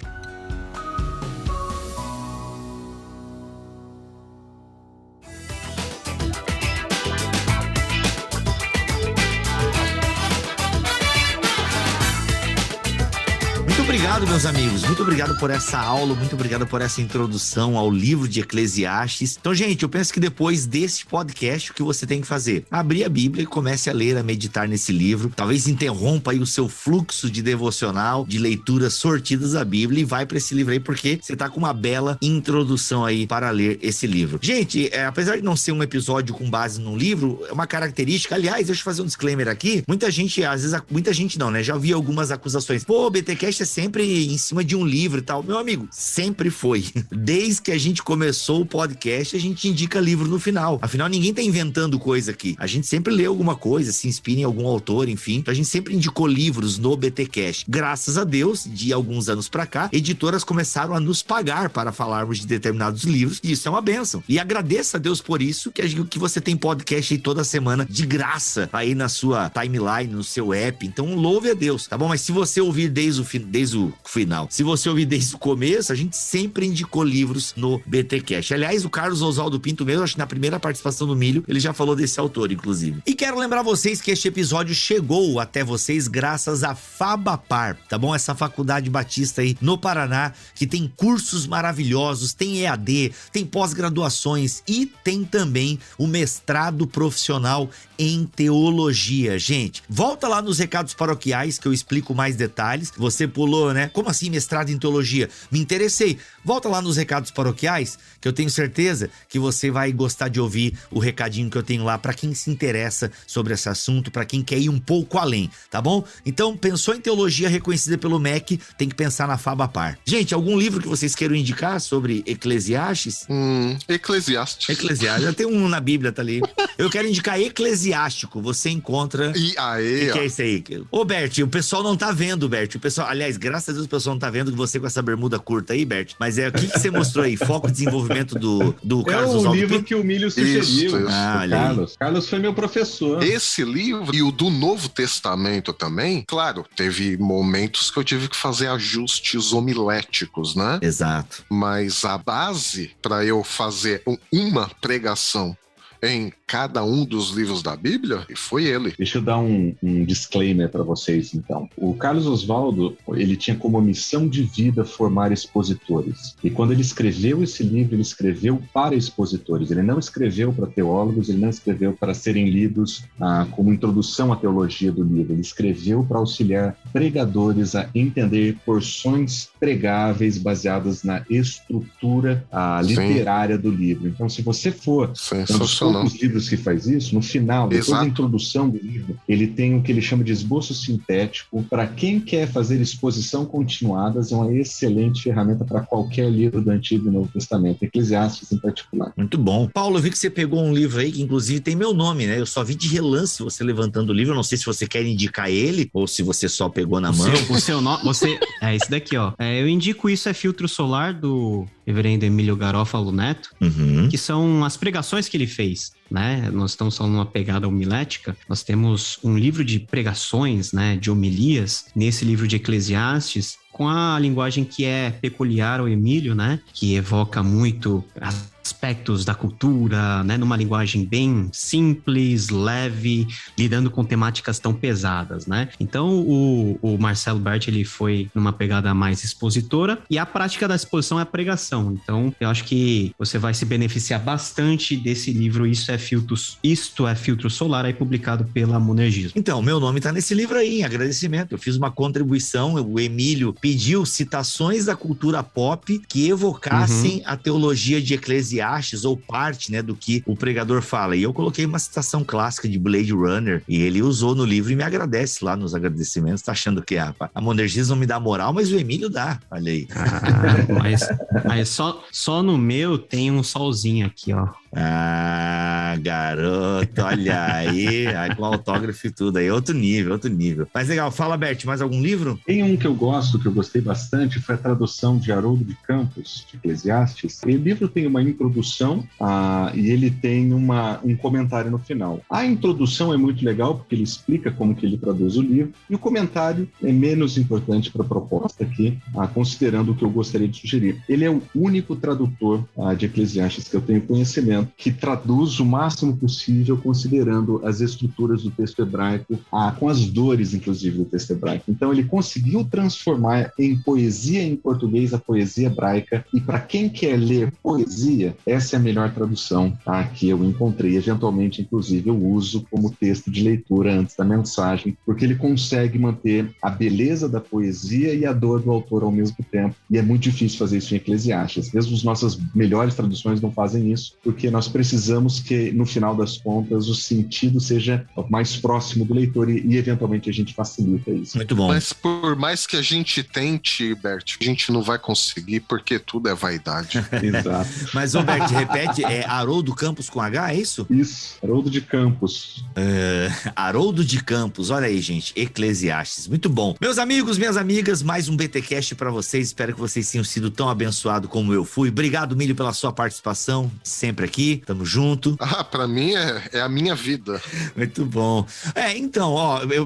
Muito obrigado, meus amigos. Muito obrigado por essa aula, muito obrigado por essa introdução ao livro de Eclesiastes. Então, gente, eu penso que depois desse podcast, o que você tem que fazer? Abrir a Bíblia e comece a ler, a meditar nesse livro. Talvez interrompa aí o seu fluxo de devocional, de leituras sortidas da Bíblia, e vai para esse livro aí, porque você tá com uma bela introdução aí para ler esse livro. Gente, apesar de não ser um episódio com base num livro, é uma característica. Aliás, deixa eu fazer um disclaimer aqui. Muita gente, às vezes, muita gente não, né? Já vi algumas acusações. Pô, o BTcast é sempre em cima de um livro e tal. Meu amigo, sempre foi. Desde que a gente começou o podcast, a gente indica livro no final. Afinal, ninguém tá inventando coisa aqui. A gente sempre lê alguma coisa, se inspira em algum autor, enfim. Então, a gente sempre indicou livros no BTcast. Graças a Deus, de alguns anos pra cá, editoras começaram a nos pagar para falarmos de determinados livros, e isso é uma bênção. E agradeça a Deus por isso, que você tem podcast aí toda semana, de graça, aí na sua timeline, no seu app. Então, louve a Deus, tá bom? Mas se você ouvir desde o final, se você ouvir desde o começo, a gente sempre indicou livros no BTcast. Aliás, o Carlos Oswaldo Pinto mesmo, acho que na primeira participação do Milho, ele já falou desse autor, inclusive. E quero lembrar vocês que este episódio chegou até vocês graças à Fabapar, tá bom? Essa faculdade batista aí no Paraná, que tem cursos maravilhosos, tem EAD, tem pós-graduações e tem também o mestrado profissional em teologia. Gente, volta lá nos recados paroquiais que eu explico mais detalhes. Você pulou, né? Como assim mestrado em teologia? Me interessei. Volta lá nos recados paroquiais, que eu tenho certeza que você vai gostar de ouvir o recadinho que eu tenho lá para quem se interessa sobre esse assunto, para quem quer ir um pouco além, tá bom? Então, pensou em teologia reconhecida pelo MEC, tem que pensar na Fabapar. Gente, algum livro que vocês queiram indicar sobre Eclesiastes? Eclesiastes. Já tem um na Bíblia, tá ali. Eu quero indicar Eclesiástico, você encontra... E aí, ó. Que é isso aí? Ô, Bert, o pessoal não tá vendo, Bert. O pessoal, aliás, graças a Deus o pessoal não tá vendo que você com essa bermuda curta aí, Bert. Mas o que você mostrou aí? Foco de desenvolvimento do Carlos Oswaldo. É o livro que o Milho sugeriu. Isso. Carlos foi meu professor. Esse livro e o do Novo Testamento também, claro, teve momentos que eu tive que fazer ajustes homiléticos, né? Exato. Mas a base para eu fazer uma pregação em cada um dos livros da Bíblia, e foi ele. Deixa eu dar um disclaimer para vocês, então. O Carlos Oswaldo, ele tinha como missão de vida formar expositores. E quando ele escreveu esse livro, ele escreveu para expositores. Ele não escreveu para teólogos, ele não escreveu para serem lidos como introdução à teologia do livro. Ele escreveu para auxiliar pregadores a entender porções pregáveis baseadas na estrutura literária do livro. Então, se você for os livros que faz isso, no final, depois da introdução do livro, ele tem o que ele chama de esboço sintético. Para quem quer fazer exposição continuadas, é uma excelente ferramenta para qualquer livro do Antigo e Novo Testamento, Eclesiastes em particular. Muito bom. Paulo, eu vi que você pegou um livro aí que inclusive tem meu nome, né? Eu só vi de relance você levantando o livro. Eu não sei se você quer indicar ele ou se você só pegou na mão. O seu nome, é esse daqui, ó. Eu indico isso, é Filtro Solar, do reverendo Emílio Garófalo Neto, que são as pregações que ele fez, né? Nós estamos falando uma pegada homilética. Nós temos um livro de pregações, né, de homilias, nesse livro de Eclesiastes, com a linguagem que é peculiar ao Emílio, né? Que evoca muito as aspectos da cultura, né, numa linguagem bem simples, leve, lidando com temáticas tão pesadas, né? Então, o Marcelo Berti, ele foi numa pegada mais expositora, e a prática da exposição é a pregação. Então, eu acho que você vai se beneficiar bastante desse livro, Isto é Filtro Solar, aí publicado pela Monergismo. Então, meu nome tá nesse livro aí, em agradecimento. Eu fiz uma contribuição, o Emílio pediu citações da cultura pop que evocassem a teologia de Eclesiastes, ou parte, né, do que o pregador fala. E eu coloquei uma citação clássica de Blade Runner, e ele usou no livro e me agradece lá nos agradecimentos. Tá achando que a Monergismo não me dá moral, mas o Emílio dá, olha aí. Mas só no meu tem um solzinho aqui, ó. Ah, garoto, olha aí, com autógrafo e tudo aí, outro nível. Mas legal, fala, Bert, mais algum livro? Tem um que eu gosto, que eu gostei bastante, foi a tradução de Haroldo de Campos, de Eclesiastes. O livro tem uma introdução e ele tem um comentário no final. A introdução é muito legal, porque ele explica como que ele traduz o livro, e o comentário é menos importante para a proposta aqui, considerando o que eu gostaria de sugerir. Ele é o único tradutor de Eclesiastes que eu tenho conhecimento, que traduz o máximo possível, considerando as estruturas do texto hebraico, com as dores, inclusive, do texto hebraico. Então, ele conseguiu transformar em poesia em português a poesia hebraica, e para quem quer ler poesia, essa é a melhor tradução que eu encontrei. Eventualmente, inclusive, eu uso como texto de leitura antes da mensagem, porque ele consegue manter a beleza da poesia e a dor do autor ao mesmo tempo, e é muito difícil fazer isso em Eclesiastes. Mesmo as nossas melhores traduções não fazem isso, porque nós precisamos que, no final das contas, o sentido seja mais próximo do leitor e eventualmente, a gente facilita isso. Muito bom. Mas por mais que a gente tente, Bert, a gente não vai conseguir, porque tudo é vaidade. Exato. Mas, Bert, repete, é Haroldo Campos com H, é isso? Isso, Haroldo de Campos. Haroldo de Campos, olha aí, gente, Eclesiastes, muito bom. Meus amigos, minhas amigas, mais um BTcast para vocês, espero que vocês tenham sido tão abençoados como eu fui. Obrigado, Milho, pela sua participação, sempre aqui. Tamo junto. Pra mim é a minha vida. Muito bom. Então,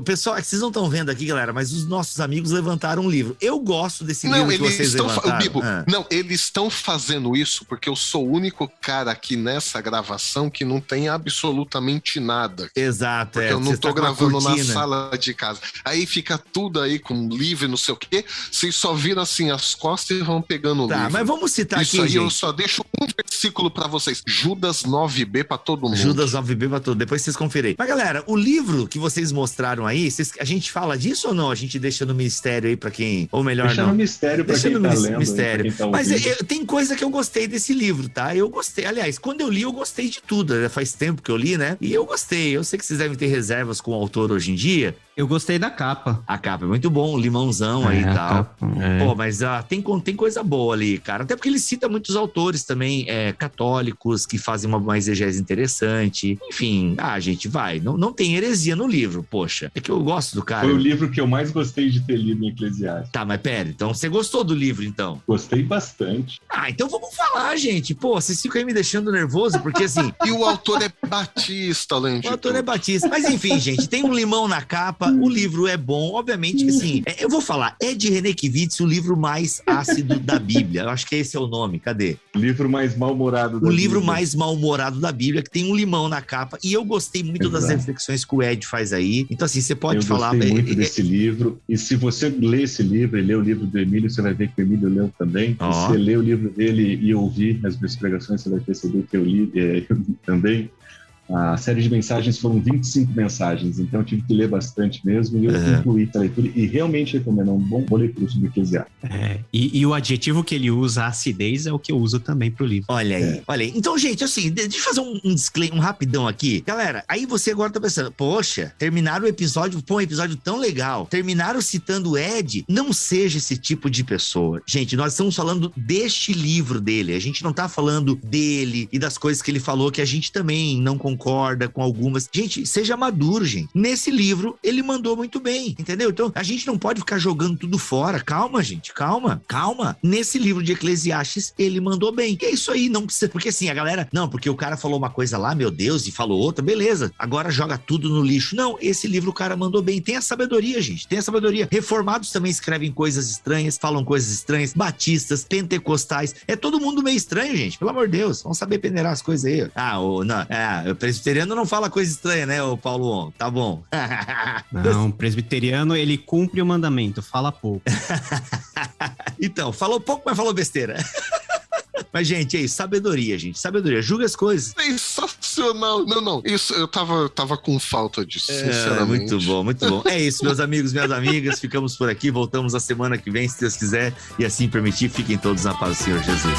pessoal, vocês não estão vendo aqui, galera, mas os nossos amigos levantaram um livro. Eu gosto desse livro que vocês levantaram. Bibo, não, eles estão fazendo isso porque eu sou o único cara aqui nessa gravação que não tem absolutamente nada. Exato. Porque eu não tô gravando na sala de casa. Aí fica tudo aí com livro, não sei o quê. Vocês só viram assim as costas e vão pegando o livro. Tá, mas vamos citar isso aqui, aí, gente. Eu só deixo um versículo pra vocês. Judas 9b pra todo mundo. Judas 9b pra todo mundo. Depois vocês conferem. Mas, galera, o livro que vocês mostraram aí, a gente fala disso ou não? A gente deixa no mistério aí pra quem... Ou melhor, deixa não. No mistério pra deixa quem no tá lendo. Mistério. Quem tá mas tem coisa que eu gostei desse livro, tá? Eu gostei. Aliás, quando eu li, eu gostei de tudo. Já faz tempo que eu li, né? E eu gostei. Eu sei que vocês devem ter reservas com o autor hoje em dia. Eu gostei da capa. A capa é muito bom, o limãozão aí e tal. Pô, mas tem coisa boa ali, cara. Até porque ele cita muitos autores também católicos que fazem uma exegese interessante. Enfim, gente, vai. Não tem heresia no livro, poxa. É que eu gosto do cara. Foi o livro que eu mais gostei de ter lido em Eclesiastes. Tá, mas pera, então você gostou do livro, então? Gostei bastante. Então vamos falar, gente. Pô, vocês ficam aí me deixando nervoso, porque assim... E o autor é Batista, além de tudo. O autor é Batista. Mas enfim, gente, tem um limão na capa, o livro é bom, obviamente que assim, eu vou falar, é de René Kivitz, o livro mais ácido da Bíblia. Eu acho que esse é o nome, cadê? O livro mais mal-humorado da Bíblia. O livro mais mal-humorado da Bíblia, que tem um limão na capa, e eu gostei muito das reflexões que o Ed faz aí. Então assim, você pode falar... Eu gostei muito desse livro, e se você lê esse livro e lê o livro do Emílio, você vai ver que o Emílio leu também. Se você lê o livro dele e ouvir as minhas pregações, você vai perceber que eu li também. A série de mensagens foram 25 mensagens, então eu tive que ler bastante mesmo, e eu concluí a leitura e realmente recomendo um bom leitura sobre Eclesiastes. E o adjetivo que ele usa, acidez, é o que eu uso também pro livro. Olha aí, olha aí. Então, gente, assim, deixa eu fazer um disclaimer, um rapidão aqui. Galera, aí você agora tá pensando, poxa, terminaram o episódio, um episódio tão legal, terminaram citando o Ed, não seja esse tipo de pessoa. Gente, nós estamos falando deste livro dele, a gente não tá falando dele e das coisas que ele falou que a gente também não concorda concorda com algumas. Gente, seja maduro, gente. Nesse livro, ele mandou muito bem, entendeu? Então, a gente não pode ficar jogando tudo fora. Calma, gente, calma. Nesse livro de Eclesiastes, ele mandou bem. E é isso aí, não precisa... Porque assim, a galera... Não, porque o cara falou uma coisa lá, meu Deus, e falou outra, beleza. Agora joga tudo no lixo. Não, esse livro o cara mandou bem. Tem a sabedoria, gente. Tem a sabedoria. Reformados também escrevem coisas estranhas, falam coisas estranhas. Batistas, pentecostais. É todo mundo meio estranho, gente. Pelo amor de Deus. Vamos saber peneirar as coisas aí. O presbiteriano não fala coisa estranha, né, o Paulo? Tá bom. Não, o presbiteriano, ele cumpre o mandamento, fala pouco. Então, falou pouco, mas falou besteira. Mas, gente, é isso. Sabedoria, gente. Sabedoria. Julga as coisas. Sensacional. Não. Isso, eu tava com falta disso, sinceramente. Muito bom, muito bom. É isso, meus amigos, minhas amigas. Ficamos por aqui. Voltamos a semana que vem, se Deus quiser. E assim permitir, fiquem todos na paz do Senhor Jesus.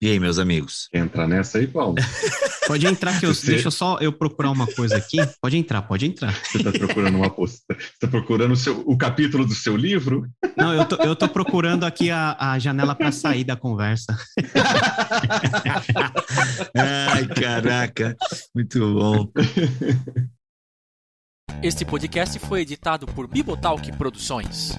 E aí, meus amigos? Quer entrar nessa aí, Paulo? Pode entrar, que deixa só eu procurar uma coisa aqui. Pode entrar. Você tá procurando Você tá procurando o capítulo do seu livro? Não, eu tô procurando aqui a janela para sair da conversa. Ai, caraca. Muito bom. Este podcast foi editado por Bibotalk Produções.